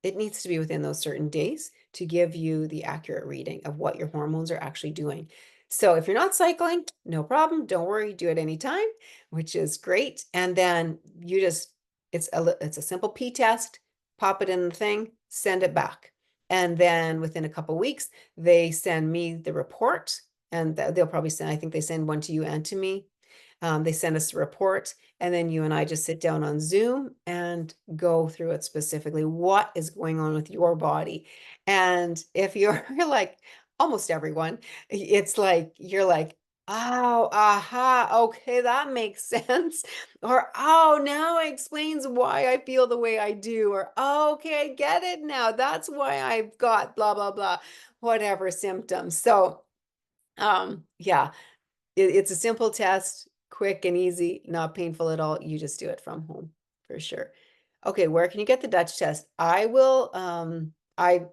It needs to be within those certain days to give you the accurate reading of what your hormones are actually doing. So if you're not cycling, no problem. Don't worry, do it anytime, which is great. And then you just It's a simple P test, pop it in the thing, send it back. And then within a couple weeks, they send me the report, and they'll probably send, I think they send one to you and to me. They send us a report, and then you and I just sit down on Zoom and go through it specifically. What is going on with your body? And if you're like almost everyone, it's like you're like, oh, aha, okay, that makes sense. Or, oh, now it explains why I feel the way I do. Or, oh, okay, I get it now. That's why I've got blah, blah, blah, whatever symptoms. So, yeah, it's a simple test, quick and easy, not painful at all. You just do it from home for sure. Okay, where can you get the Dutch test? I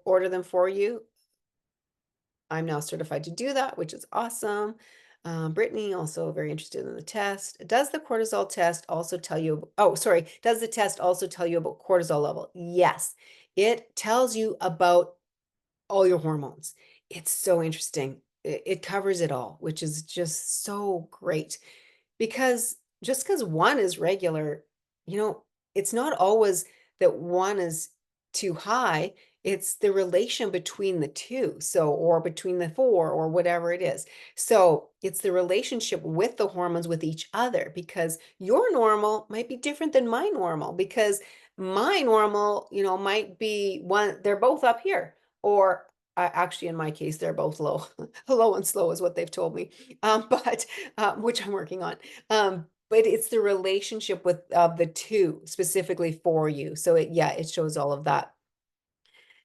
order them for you. I'm now certified to do that, which is awesome. Brittany also very interested in the test. Does the cortisol test also tell you, oh, sorry, does the test also tell you about cortisol level? Yes, it tells you about all your hormones. It's so interesting. It covers it all, which is just so great. Because just because one is regular, you know, it's not always that one is too high. It's the relation between the two. So, or between the four, or whatever it is. So, it's the relationship with the hormones with each other, because your normal might be different than my normal, because my normal, might be one, they're both up here, or actually, in my case, they're both low. Low and slow is what they've told me. But which I'm working on. But it's the relationship with the two specifically for you. So yeah, it shows all of that.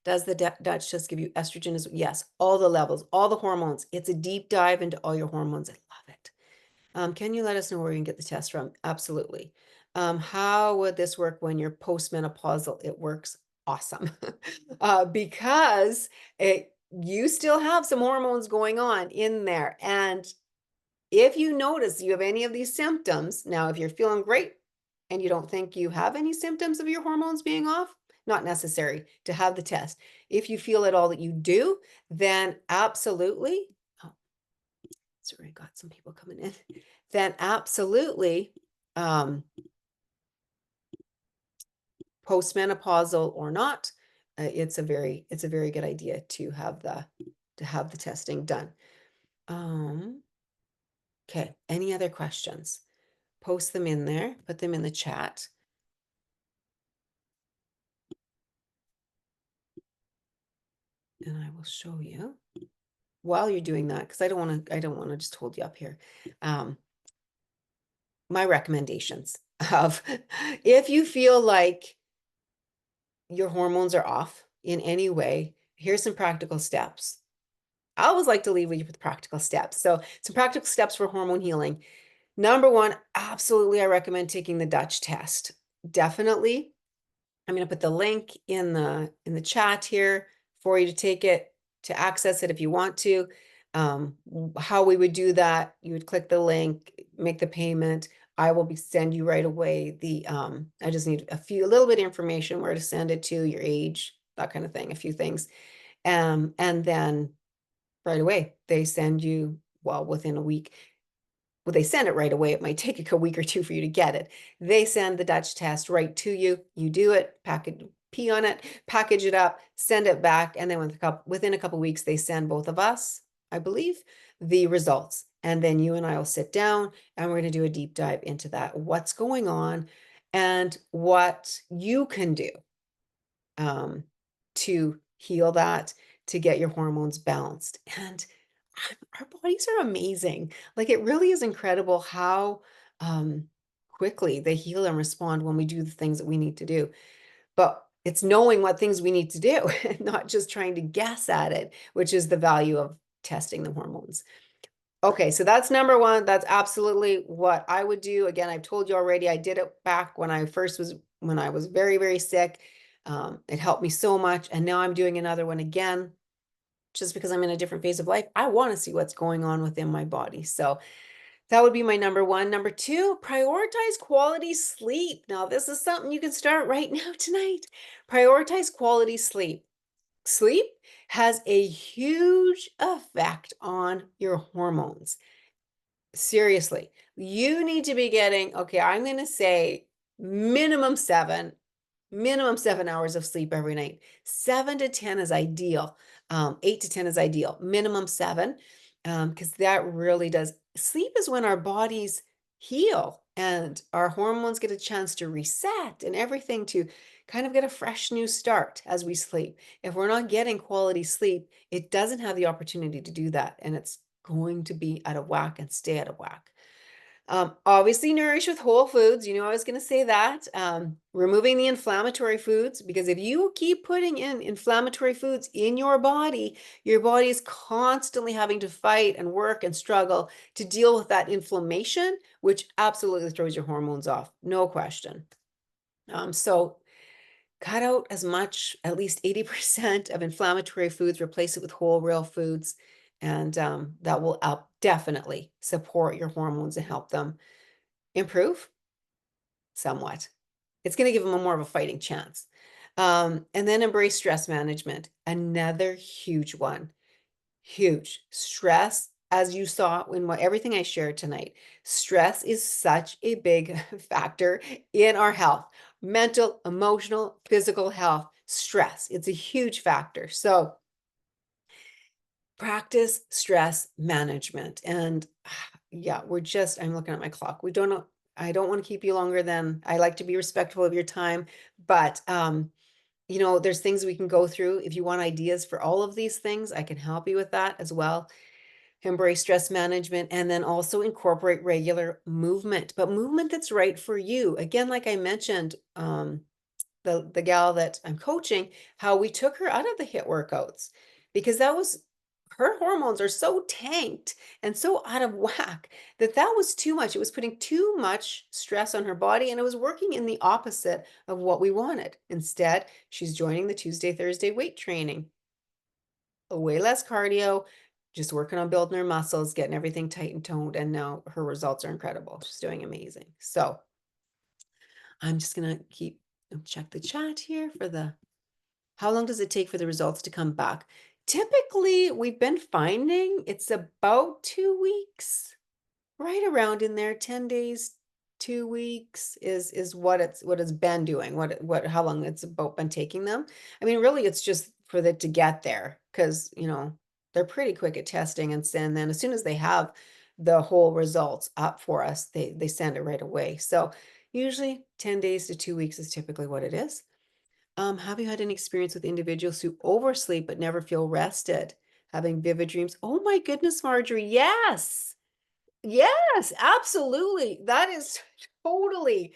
Does the Dutch test give you estrogen? Yes, all the levels, all the hormones. It's a deep dive into all your hormones. I love it. Can you let us know where you can get the test from? Absolutely. How would this work when you're postmenopausal? It works awesome. Because you still have some hormones going on in there. And if you notice you have any of these symptoms, now if you're feeling great and you don't think you have any symptoms of your hormones being off, not necessary to have the test. If you feel at all that you do, then absolutely, oh, sorry, I got some people coming in, then absolutely, postmenopausal or not, it's a very good idea to have the testing done. Okay, any other questions? Post them in there, put them in the chat. And I will show you while you're doing that, because I don't want to just hold you up here. My recommendations of if you feel like your hormones are off in any way, here's some practical steps. I always like to leave you with practical steps. So some practical steps for hormone healing. Number one, absolutely, I recommend taking the Dutch test. Definitely. I'm going to put the link in the chat here for you to take it, to access it if you want to. How we would do that, you would click the link, make the payment. I will send you right away I just need a little bit of information, where to send it to, your age, that kind of thing, a few things. And then right away, they send you, well, within a week. Well, they send it right away. It might take a week or two for you to get it. They send the Dutch test right to you. You do it, pee on it, package it up, send it back. And then within a couple of weeks, they send both of us, I believe, the results. And then you and I will sit down and we're going to do a deep dive into that, what's going on and what you can do to heal that, to get your hormones balanced. And our bodies are amazing. Like, it really is incredible how quickly they heal and respond when we do the things that we need to do. But it's knowing what things we need to do, not just trying to guess at it, which is the value of testing the hormones. Okay, so that's number one. That's absolutely what I would do. Again, I've told you already, I did it back when I was very, very sick. It helped me so much. And now I'm doing another one again, just because I'm in a different phase of life. I want to see what's going on within my body. So that would be my number one. Number two, prioritize quality sleep. Now, this is something you can start right now tonight. Prioritize quality sleep. Sleep has a huge effect on your hormones. Seriously, you need to be getting, okay, I'm going to say minimum 7 hours of sleep every night. 7 to 10 is ideal. 8 to 10 is ideal. Minimum 7, because that really does. Sleep is when our bodies heal and our hormones get a chance to reset and everything to kind of get a fresh new start as we sleep. If we're not getting quality sleep, it doesn't have the opportunity to do that, and it's going to be out of whack and stay out of whack. Obviously, nourish with whole foods. You know, I was going to say that. Removing the inflammatory foods, because if you keep putting in inflammatory foods in your body is constantly having to fight and work and struggle to deal with that inflammation, which absolutely throws your hormones off. No question. So cut out as much, at least 80% of inflammatory foods, replace it with whole, real foods, and that will definitely support your hormones and help them improve somewhat. It's going to give them a more of a fighting chance. And then embrace stress management, another huge one. Huge stress, as you saw in everything I shared tonight. Stress is such a big factor in our health, mental, emotional, physical health. Stress, it's a huge factor. So practice stress management. And yeah, I'm looking at my clock. We don't know. I don't want to keep you longer than I like to be respectful of your time, but there's things we can go through. If you want ideas for all of these things, I can help you with that as well. Embrace stress management, and then also incorporate regular movement, but movement that's right for you. Again, like I mentioned, the gal that I'm coaching, how we took her out of the HIIT workouts because her hormones are so tanked and so out of whack that was too much. It was putting too much stress on her body, and it was working in the opposite of what we wanted. Instead, she's joining the Tuesday, Thursday weight training. Way less cardio, just working on building her muscles, getting everything tight and toned, and now her results are incredible. She's doing amazing. So I'm just gonna check the chat here for how long does it take for the results to come back? Typically, we've been finding it's about 2 weeks, right around in there. 10 days, 2 weeks is what it's been doing, how long it's about been taking them. I mean, really, it's just for it to get there, because they're pretty quick at testing, and then as soon as they have the whole results up for us, they send it right away. So usually 10 days to 2 weeks is typically what it is. Have you had any experience with individuals who oversleep but never feel rested, having vivid dreams? Oh my goodness, Marjorie. Yes. Yes, absolutely. That is totally,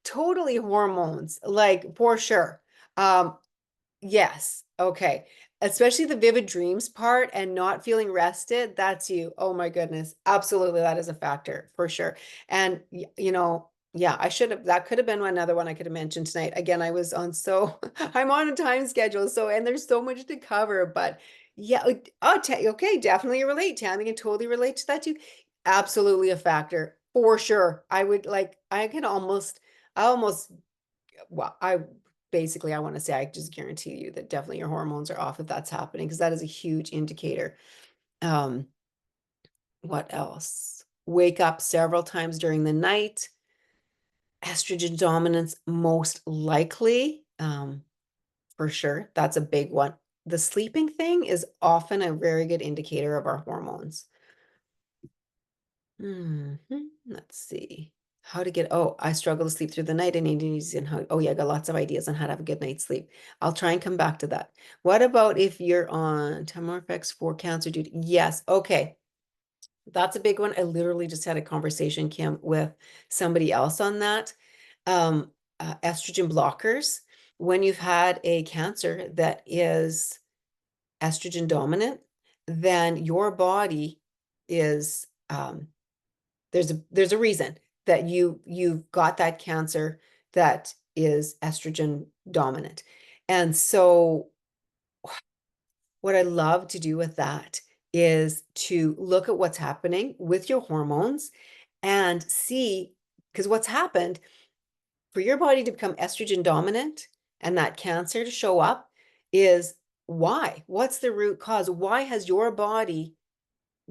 totally hormones, like for sure. Um, Yes. Okay. Especially the vivid dreams part and not feeling rested. That's you. Oh my goodness. Absolutely. That is a factor for sure. And, yeah, that could have been another one I could have mentioned tonight. Again, I'm on a time schedule. So, and there's so much to cover, but yeah. Okay. Definitely relate. Tammy can totally relate to that too. Absolutely a factor for sure. I almost well, I want to say, I just guarantee you that definitely your hormones are off if that's happening, because that is a huge indicator. Um, what else? Wake up several times during the night. Estrogen dominance, most likely, for sure. That's a big one. The sleeping thing is often a very good indicator of our hormones. Let's see. I struggle to sleep through the night. I need ideas on how, oh yeah, I got lots of ideas on how to have a good night's sleep. I'll try and come back to that. What about if you're on Temorfex for cancer duty? Yes. Okay. That's a big one. I literally just had a conversation, Kim, with somebody else on that. Estrogen blockers. When you've had a cancer that is estrogen dominant, then your body is, there's a reason that you've got that cancer that is estrogen dominant. And so what I love to do with that is to look at what's happening with your hormones and see, because what's happened for your body to become estrogen dominant and that cancer to show up is why? What's the root cause? Why has your body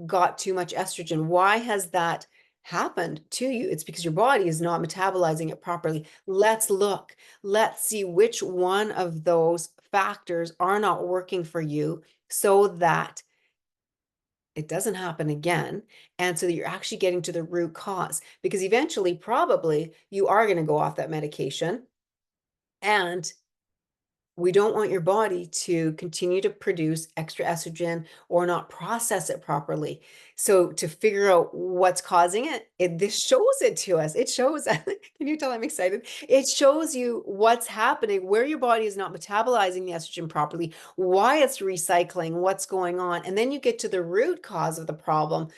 got too much estrogen? Why has that happened to you. It's because your body is not metabolizing it properly. Let's look. Let's see which one of those factors are not working for you so that it doesn't happen again. And so that you're actually getting to the root cause, because eventually, probably you are going to go off that medication, and we don't want your body to continue to produce extra estrogen or not process it properly. So to figure out what's causing it, this shows it to us. It shows, can you tell I'm excited? It shows you what's happening, where your body is not metabolizing the estrogen properly, why it's recycling, what's going on. And then you get to the root cause of the problem.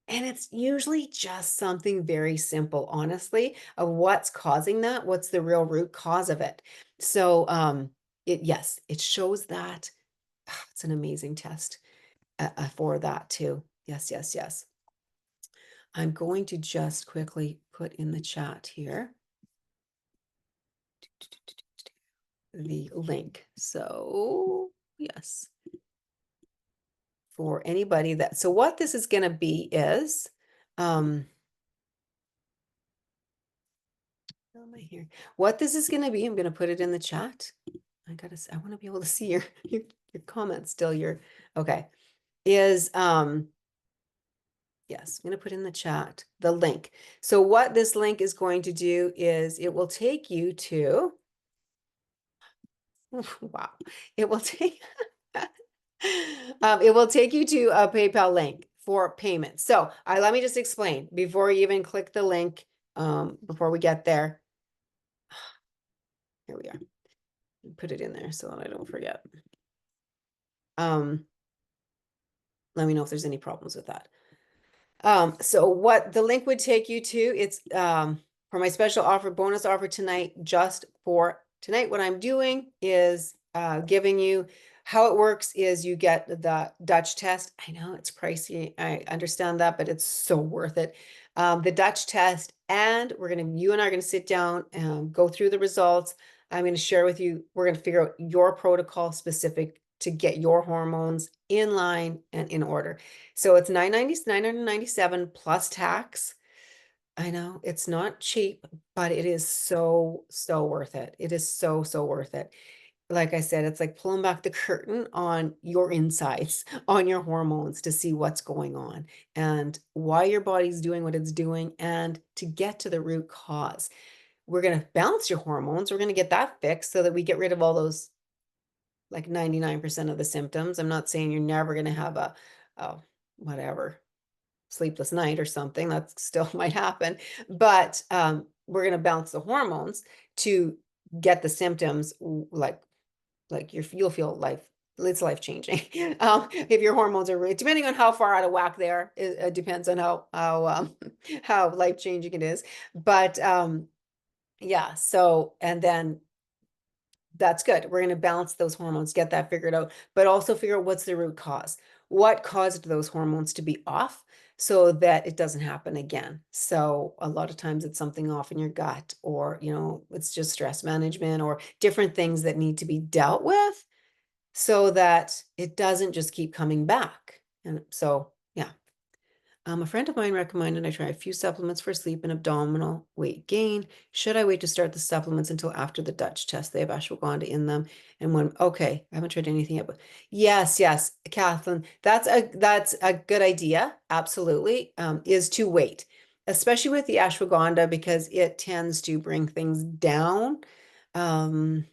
And it's usually just something very simple, honestly, of what's causing that, what's the real root cause of it. So, yes, it shows that. It's an amazing test for that too. Yes, yes, yes. I'm going to just quickly put in the chat here the link. So, yes, for anybody that, so what this is going to be is, how am I here? What this is going to be, I'm going to put it in the chat. I want to be able to see your comments still. Okay. Is, yes, I'm going to put in the chat the link. So what this link is going to do is it will take you to, wow, it will take, it will take you to a PayPal link for payment. So let me just explain before you even click the link, before we get there. Here we are. Put it in there so that I don't forget. Let me know if there's any problems with that. So what the link would take you to, it's for my special offer, bonus offer tonight, just for tonight. What I'm doing is giving you how it works is you get the Dutch test. I know it's pricey. I understand that, but it's so worth it. The Dutch test, and you and I are going to sit down and go through the results. I'm going to share with you, we're going to figure out your protocol specific to get your hormones in line and in order. So it's $997 plus tax. I know it's not cheap, but it is so, so worth it. It is so, so worth it. Like I said, it's like pulling back the curtain on your insides, on your hormones to see what's going on and why your body's doing what it's doing, and to get to the root cause. We're going to balance your hormones. We're going to get that fixed so that we get rid of all those, like 99% of the symptoms. I'm not saying you're never going to have a whatever, sleepless night or something. That still might happen. But we're going to balance the hormones to get the symptoms, like you'll feel it's life changing. If your hormones are depending on how far out of whack they are, it depends on how life changing it is. But yeah, so, and then that's good. We're going to balance those hormones, get that figured out, but also figure out what's the root cause. What caused those hormones to be off so that it doesn't happen again? So a lot of times it's something off in your gut, or, it's just stress management or different things that need to be dealt with so that it doesn't just keep coming back. And so, yeah. A friend of mine recommended I try a few supplements for sleep and abdominal weight gain. Should I wait to start the supplements until after the Dutch test? They have ashwagandha in them. And okay, I haven't tried anything yet, but yes, Kathleen, that's a good idea. Absolutely. Is to wait, especially with the ashwagandha, because it tends to bring things down. One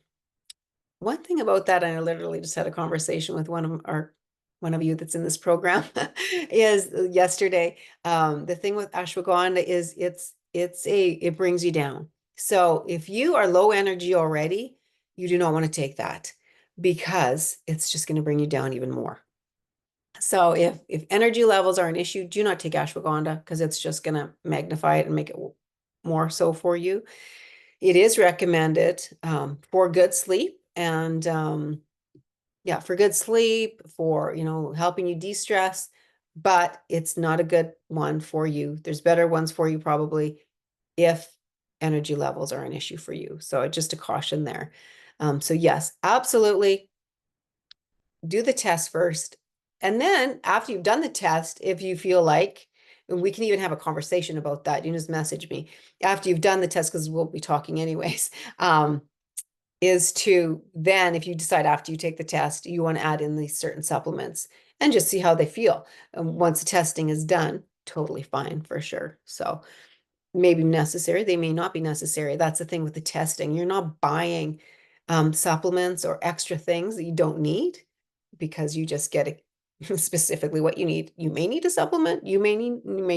thing about that, and I literally just had a conversation with one of you that's in this program is yesterday. The thing with ashwagandha is it brings you down. So if you are low energy already, you do not want to take that, because it's just going to bring you down even more. So if energy levels are an issue, do not take ashwagandha, because it's just going to magnify it and make it more so for you. It is recommended for good sleep, and yeah, for good sleep, for helping you de-stress, but it's not a good one for you. There's better ones for you probably if energy levels are an issue for you. So just a caution there. So yes, absolutely, do the test first, and then after you've done the test, if you feel like and we can even have a conversation about that. You just message me after you've done the test, because we'll be talking anyways. Is to then, if you decide after you take the test, you want to add in these certain supplements and just see how they feel. And once the testing is done, totally fine for sure. So may be necessary, they may not be necessary. That's the thing with the testing. You're not buying supplements or extra things that you don't need because you just get specifically what you need. You may need a supplement, you may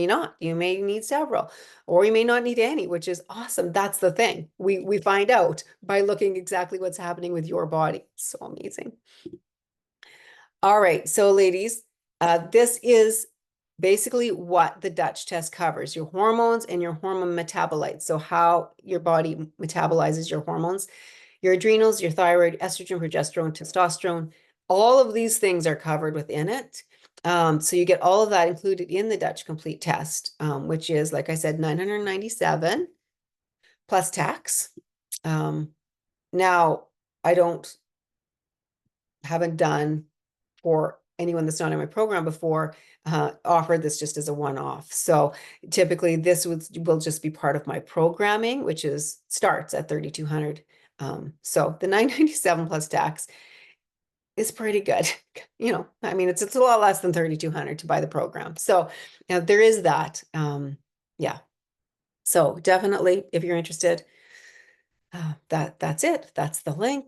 not, you may need several, or you may not need any, which is awesome. That's the thing. We find out by looking exactly what's happening with your body. So amazing. All right, so ladies, this is basically what the Dutch test covers, your hormones and your hormone metabolites. So how your body metabolizes your hormones, your adrenals, your thyroid, estrogen, progesterone, testosterone, all of these things are covered within it. So you get all of that included in the Dutch complete test, which is, like I said, 997 plus tax. Now, I haven't done for anyone that's not in my program before, offered this just as a one-off. So typically this will just be part of my programming, which starts at 3,200. So the 997 plus tax is pretty good. You know, I mean, it's a lot less than 3,200 to buy the program. So there is that. Yeah. So definitely, if you're interested, that's it. That's the link.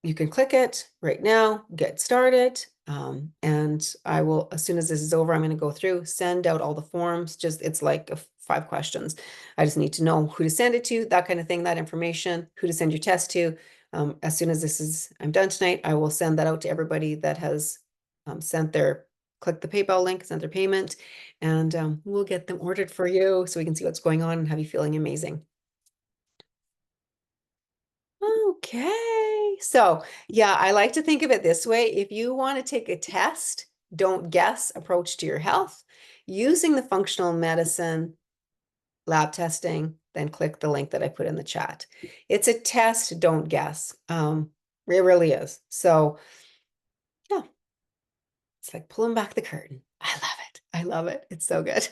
You can click it right now, get started. And I will, as soon as this is over, I'm going to go through, send out all the forms. It's like 5 questions. I just need to know who to send it to, that kind of thing, that information, who to send your test to. As soon as I'm done tonight, I will send that out to everybody that has click the PayPal link, sent their payment, and we'll get them ordered for you so we can see what's going on and have you feeling amazing. Okay. So, yeah, I like to think of it this way. If you want to take a test, don't guess approach to your health using the functional medicine lab testing, then click the link that I put in the chat. It's a test, don't guess. It really is. So, yeah, it's like pulling back the curtain. I love it. I love it. It's so good.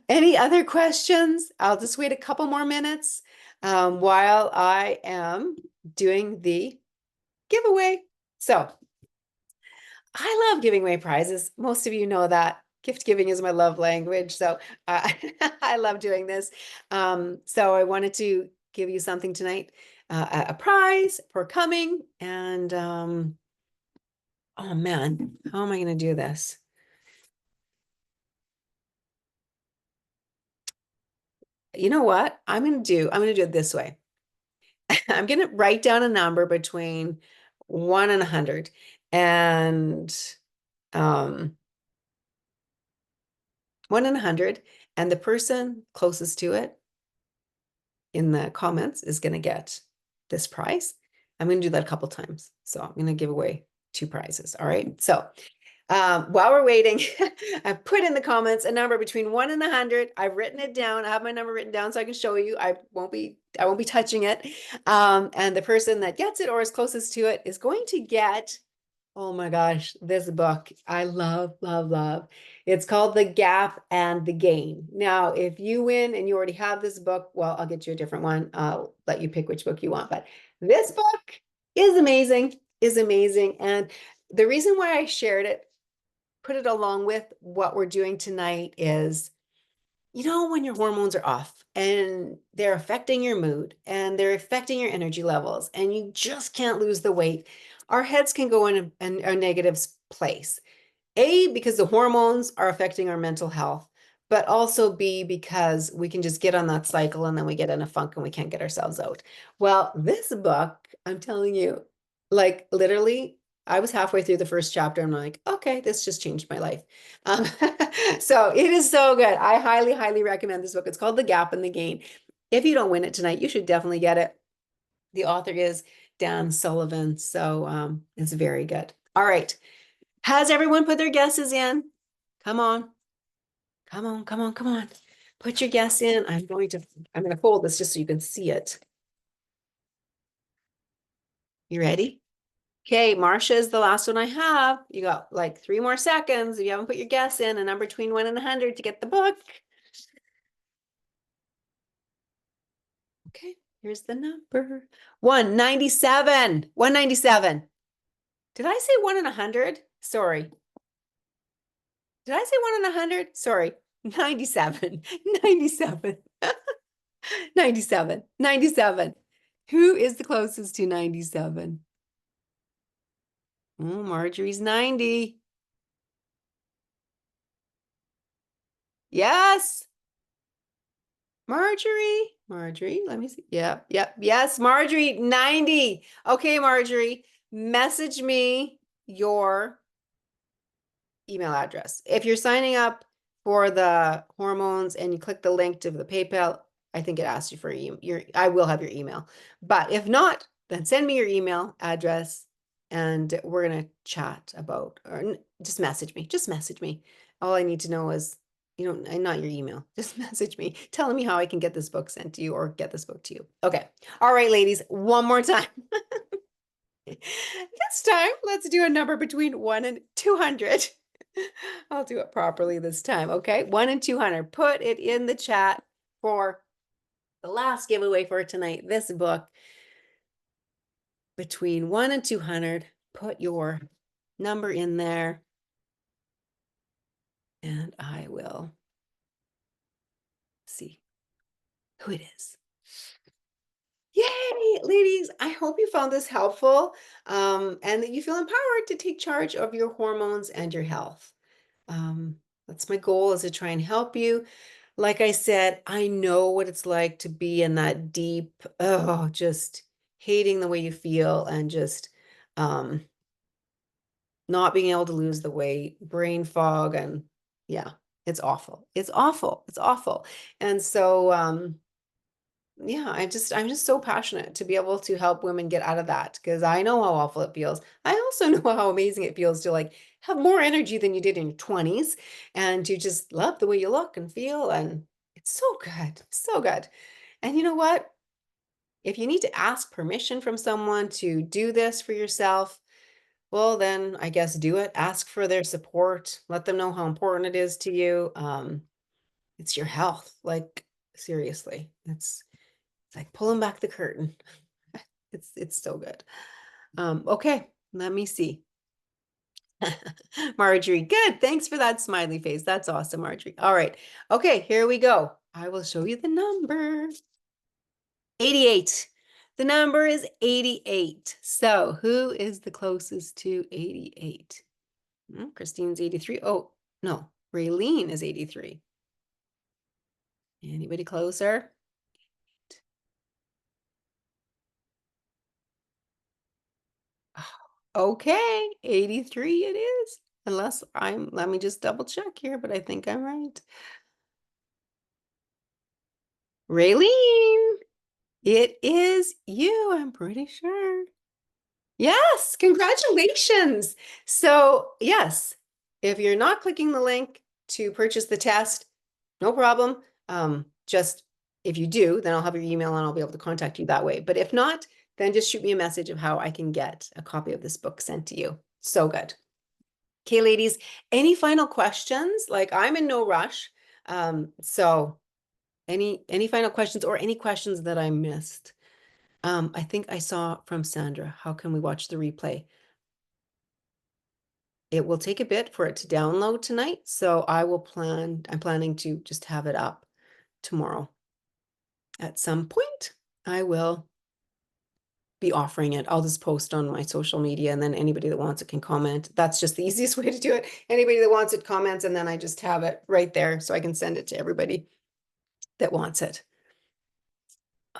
Any other questions? I'll just wait a couple more minutes while I am doing the giveaway. So I love giving away prizes. Most of you know that. Gift giving is my love language. So I love doing this. So I wanted to give you something tonight, a prize for coming. And oh man, how am I going to do this? You know what? I'm going to do it this way. I'm going to write down a number between 1 and 100. And 1 and 100, and the person closest to it in the comments is going to get this prize. I'm going to do that a couple times. So I'm going to give away 2 prizes. All right. So while we're waiting, I've put in the comments a number between 1 and 100. I've written it down. I have my number written down so I can show you. I won't be touching it. And the person that gets it or is closest to it is going to get, oh my gosh, this book I love, love, love. It's called The Gap and the Gain. Now, if you win and you already have this book, well, I'll get you a different one. I'll let you pick which book you want. But this book is amazing, is amazing. And the reason why I shared it, put it along with what we're doing tonight is, you know, when your hormones are off and they're affecting your mood and they're affecting your energy levels and you just can't lose the weight, our heads can go in a negative place. A, because the hormones are affecting our mental health, but also B, because we can just get on that cycle and then we get in a funk and we can't get ourselves out. Well, this book, I'm telling you, like literally, I was halfway through the first chapter. I'm like, okay, this just changed my life. Um, so it is so good. I highly, highly recommend this book. It's called The Gap and the Gain. If you don't win it tonight, you should definitely get it. The author is Dan Sullivan. So it's very good. All right. Has everyone put their guesses in? Come on. Come on, come on, come on. Put your guess in. I'm going to fold this just so you can see it. You ready? Okay, Marcia is the last one I have. You got like 3 more seconds if you haven't put your guess in, a number between 1 and 100 to get the book. Okay, here's the number. 197. 197. Did I say 1 and 100? Sorry. Did I say 1 and 100? Sorry. 97. 97. 97. 97. Who is the closest to 97? Oh, Marjorie's 90. Yes. Marjorie, let me see. Yep. Yes, Marjorie, 90. Okay, Marjorie, message me your email address. If you're signing up for the hormones and you click the link to the PayPal, I think it asks you for I will have your email. But if not, then send me your email address and we're gonna chat about, or just message me. Just message me. All I need to know is, not your email. Just message me telling me how I can get this book sent to you or get this book to you. Okay. All right, ladies, one more time. This time, let's do a number between 1 and 200. I'll do it properly this time, okay? 1 and 200. Put it in the chat for the last giveaway for tonight. This book, between 1 and 200. Put your number in there, and I will see who it is. Yay, ladies. I hope you found this helpful and that you feel empowered to take charge of your hormones and your health. That's my goal, is to try and help you. Like I said, I know what it's like to be in that deep, just hating the way you feel and just not being able to lose the weight, brain fog, and yeah, it's awful. It's awful. It's awful. And so yeah, I'm just so passionate to be able to help women get out of that, because I know how awful it feels. I also know how amazing it feels to like have more energy than you did in your 20s and to just love the way you look and feel, and it's so good. So good. And you know what? If you need to ask permission from someone to do this for yourself, well, then I guess do it. Ask for their support. Let them know how important it is to you. It's your health. Like, seriously, it's like pulling back the curtain. It's so good. Okay, let me see. Marjorie, good. Thanks for that smiley face. That's awesome, Marjorie. All right. Okay, here we go. I will show you the number. 88. The number is 88. So who is the closest to 88? Christine's 83. Oh, no. Raylene is 83. Anybody closer? Okay, 83 it is. Let me just double check here, but I think I'm right. Raylene, it is you, I'm pretty sure. Yes, congratulations. So, yes, if you're not clicking the link to purchase the test, no problem. Just if you do, then I'll have your email and I'll be able to contact you that way. But if not, then just shoot me a message of how I can get a copy of this book sent to you. So good. Okay, ladies, any final questions? Like, I'm in no rush. So any final questions or any questions that I missed? I think I saw from Sandra, how can we watch the replay? It will take a bit for it to download tonight, so I'm planning to just have it up tomorrow. At some point, I will be offering it. I'll just post on my social media, and then anybody that wants it can comment. That's just the easiest way to do it. Anybody that wants it comments, and then I just have it right there so I can send it to everybody that wants it.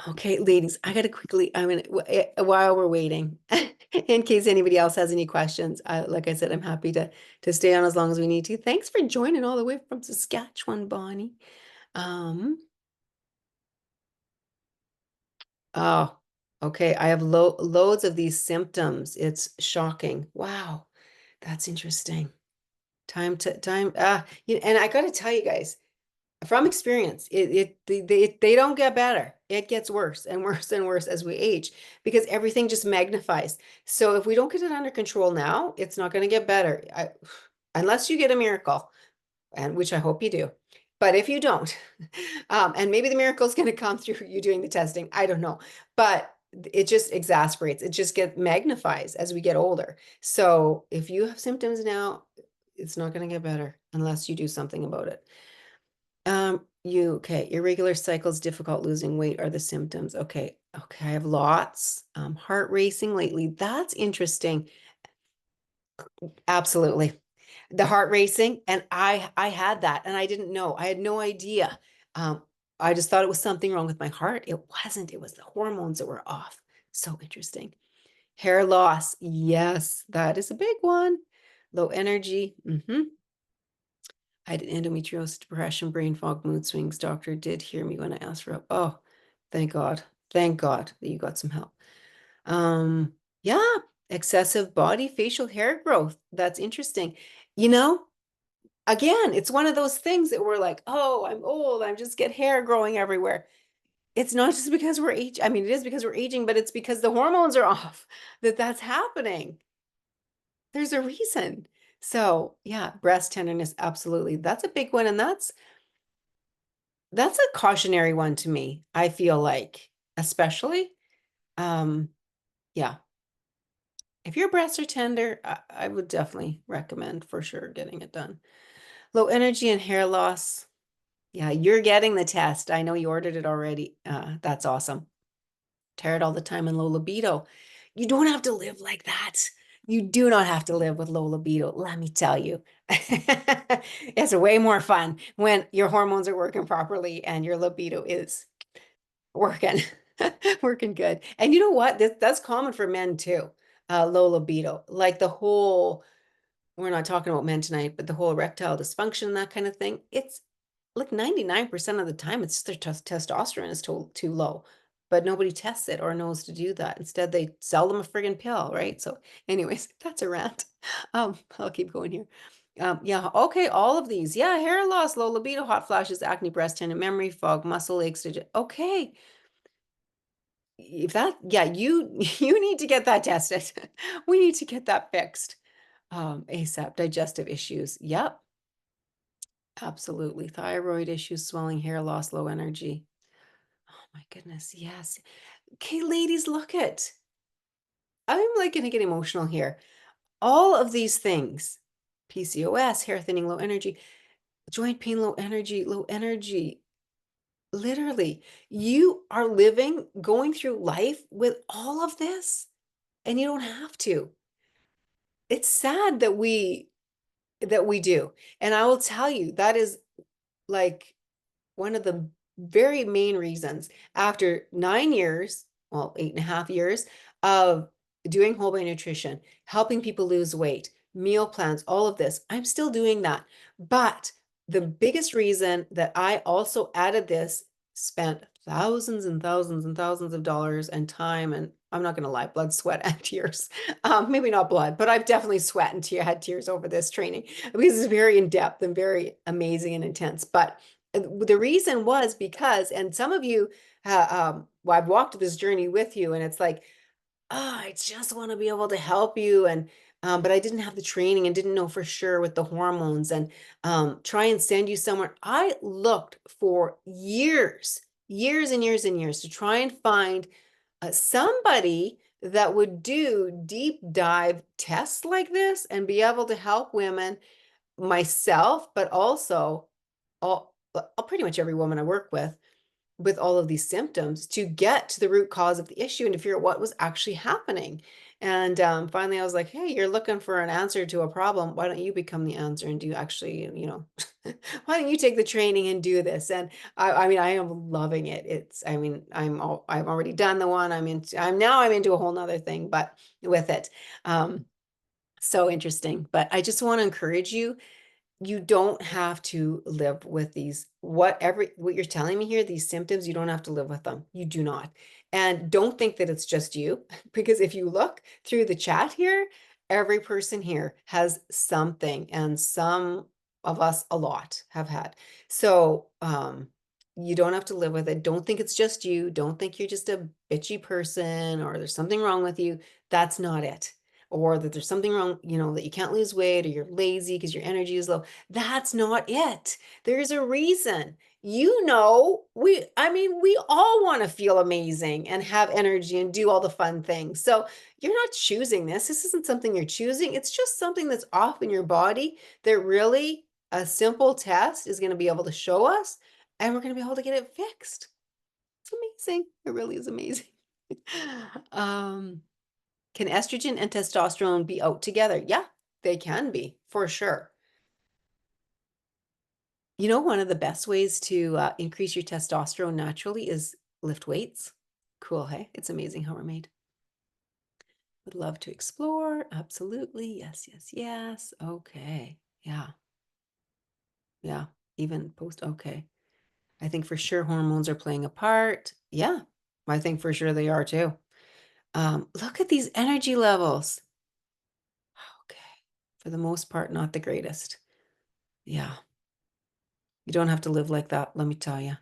Okay, ladies, I gotta quickly, while we're waiting, in case anybody else has any questions, like I said, I'm happy to stay on as long as we need to. Thanks for joining all the way from Saskatchewan, Bonnie. Oh, okay. I have loads of these symptoms. It's shocking. Wow, that's interesting. And I got to tell you guys, From experience, they don't get better. It gets worse and worse and worse as we age because everything just magnifies. So if we don't get it under control now, it's not going to get better. Unless you get a miracle, and which I hope you do. But if you don't, and maybe the miracle is going to come through you doing the testing, I don't know. But it just exasperates. It just get magnifies as we get older. So if you have symptoms now, it's not going to get better unless you do something about it. Okay, irregular cycles, difficult losing weight are the symptoms. Okay, okay, I have lots. Heart racing lately. That's interesting. Absolutely. The heart racing, and I had that, and I didn't know. I had no idea. Um, I just thought it was something wrong with my heart. It wasn't. It was the hormones that were off. So interesting. Hair loss. Yes, that is a big one. Low energy. I had endometriosis, depression, brain fog, mood swings. Doctor did hear me when I asked for help. Oh, thank God. Thank God that you got some help. Yeah, excessive body facial hair growth. That's interesting. You know, again, it's one of those things that we're like, oh, I'm old. I'm just get hair growing everywhere. It's not just because we're aging. I mean, it is because we're aging, but it's because the hormones are off that that's happening. There's a reason. So, yeah, breast tenderness, absolutely. That's a big one. And that's a cautionary one to me, I feel like, especially. Um, yeah. If your breasts are tender, I would definitely recommend for sure getting it done. Low energy and hair loss. Yeah, you're getting the test. I know you ordered it already. That's awesome. Tired all the time and low libido. You don't have to live like that. You do not have to live with low libido, let me tell you. It's way more fun when your hormones are working properly and your libido is working, working good. And you know what? That's common for men too. Low libido, like the whole, we're not talking about men tonight, but the whole erectile dysfunction, that kind of thing. It's like 99% of the time, it's just their testosterone is too low, but nobody tests it or knows to do that. Instead, they sell them a friggin' pill, right? So, anyways, that's a rant. I'll keep going here. Yeah, okay, all of these. Yeah, hair loss, low libido, hot flashes, acne, breast tendon, memory, fog, muscle aches. Okay, if that, yeah, you you need to get that tested. We need to get that fixed. ASAP, digestive issues. Yep, absolutely. Thyroid issues, swelling, hair loss, low energy. Oh my goodness, yes. Okay, ladies, look it. I'm like gonna get emotional here. All of these things, PCOS, hair thinning, low energy, joint pain, low energy, low energy. Literally, you are living, going through life with all of this, and you don't have to. It's sad that we do. And I will tell you, that is like one of the very main reasons after 9 years, well, 8.5 years of doing whole body nutrition, helping people lose weight, meal plans, all of this, I'm still doing that. But the biggest reason that I also added this, spent thousands and thousands and thousands of dollars and time, and I'm not going to lie, blood, sweat, and tears. Maybe not blood, but I've definitely sweat and had tears over this training because it's very in depth and very amazing and intense. But the reason was because, and some of you, well, I've walked this journey with you, and it's like, oh, I just want to be able to help you. And, but I didn't have the training and didn't know for sure with the hormones and try and send you somewhere. I looked for years, years and years and years to try and find somebody that would do deep dive tests like this and be able to help women, myself, but also all pretty much every woman I work with all of these symptoms to get to the root cause of the issue and to figure out what was actually happening. And finally, I was like, hey, you're looking for an answer to a problem. Why don't you become the answer and do actually, why don't you take the training and do this? And I mean, I am loving it. I mean, I've already done the one. I'm into a whole nother thing, but with it. So interesting. But I just want to encourage you, you don't have to live with these, what you're telling me here, these symptoms, you don't have to live with them. You do not. And don't think that it's just you, because if you look through the chat here, every person here has something and some of us a lot have had. So, you don't have to live with it. Don't think it's just you. Don't think you're just a bitchy person or there's something wrong with you. That's not it. Or that there's something wrong, that you can't lose weight or you're lazy because your energy is low. That's not it. There's a reason. I mean, we all want to feel amazing and have energy and do all the fun things. So you're not choosing this. This isn't something you're choosing. It's just something that's off in your body that really a simple test is going to be able to show us, and we're going to be able to get it fixed. It's amazing. It really is amazing. um, can estrogen and testosterone be out together? Yeah, they can be for sure. One of the best ways to increase your testosterone naturally is lift weights. Cool, hey? It's amazing how we're made. Would love to explore. Absolutely. Yes, yes, yes. Okay. Yeah. Yeah. Even post. Okay. I think for sure hormones are playing a part. Yeah. I think for sure they are too. Look at these energy levels. Okay. For the most part, not the greatest. Yeah. You don't have to live like that, let me tell you.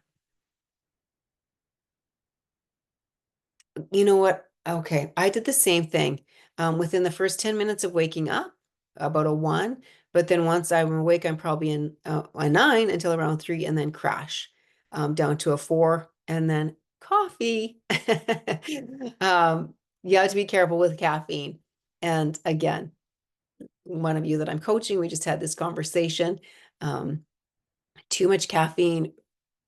You know what? Okay, I did the same thing. Within the first 10 minutes of waking up, about a one, but then once I'm awake, I'm probably in a nine until around three, and then crash down to a four, and then coffee. You have to be careful with caffeine. And again, one of you that I'm coaching, we just had this conversation. Too much caffeine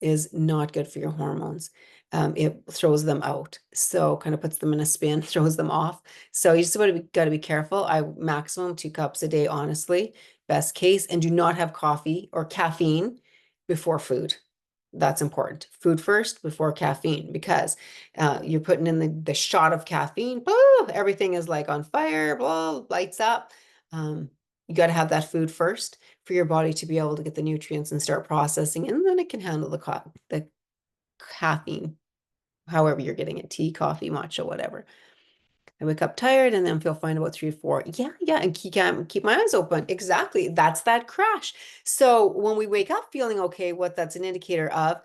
is not good for your hormones. It throws them out. So kind of puts them in a spin, throws them off. So you just got to be careful. I maximum 2 cups a day, honestly, best case, and do not have coffee or caffeine before food. That's important. Food first before caffeine, because you're putting in the shot of caffeine. Blah, everything is like on fire, blah, lights up. You got to have that food first for your body to be able to get the nutrients and start processing, and then it can handle the caffeine, however you're getting it, tea, coffee, matcha, whatever. I wake up tired and then feel fine about 3 or 4. Yeah, yeah, and keep my eyes open. Exactly. That's that crash. So when we wake up feeling okay, what that's an indicator of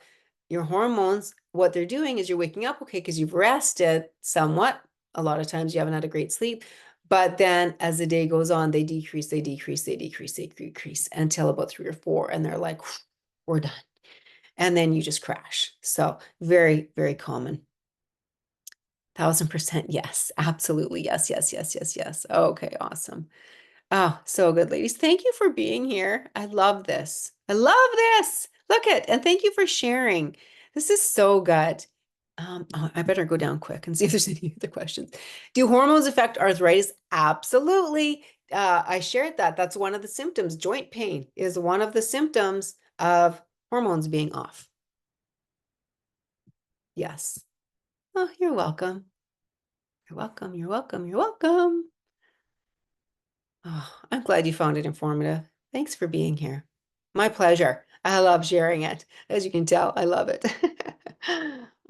your hormones, what they're doing is you're waking up okay because you've rested somewhat. A lot of times you haven't had a great sleep. But then as the day goes on, they decrease, they decrease, they decrease, they decrease until about 3 or 4. And they're like, we're done. And then you just crash. So very, very common. 1,000% yes. Absolutely. Yes, yes, yes, yes, yes. Okay, awesome. Oh, so good, ladies. Thank you for being here. I love this. I love this. Look it. And thank you for sharing. This is so good. I better go down quick and see if there's any other questions. Do hormones affect arthritis? Absolutely. I shared that. That's one of the symptoms. Joint pain is one of the symptoms of hormones being off. Yes. Oh, you're welcome. You're welcome. You're welcome. You're welcome. Oh, I'm glad you found it informative. Thanks for being here. My pleasure. I love sharing it. As you can tell, I love it.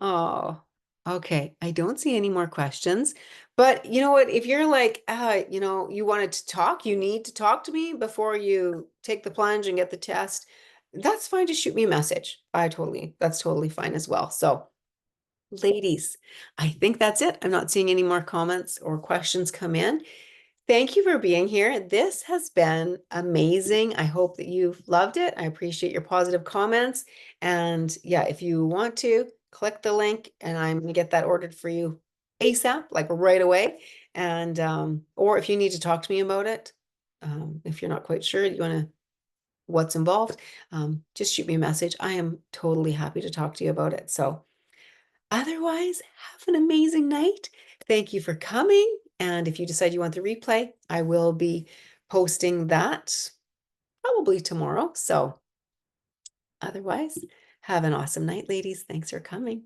Oh, okay. I don't see any more questions. But you know what? If you're like, you wanted to talk, you need to talk to me before you take the plunge and get the test, that's fine. Just shoot me a message. That's totally fine as well. So, ladies, I think that's it. I'm not seeing any more comments or questions come in. Thank you for being here. This has been amazing. I hope that you've loved it. I appreciate your positive comments. And yeah, if you want to, click the link and I'm going to get that ordered for you ASAP, like right away. And or if you need to talk to me about it, if you're not quite sure, you want to what's involved, just shoot me a message. I am totally happy to talk to you about it. So otherwise, have an amazing night. Thank you for coming. And if you decide you want the replay, I will be posting that probably tomorrow. So otherwise, have an awesome night, ladies. Thanks for coming.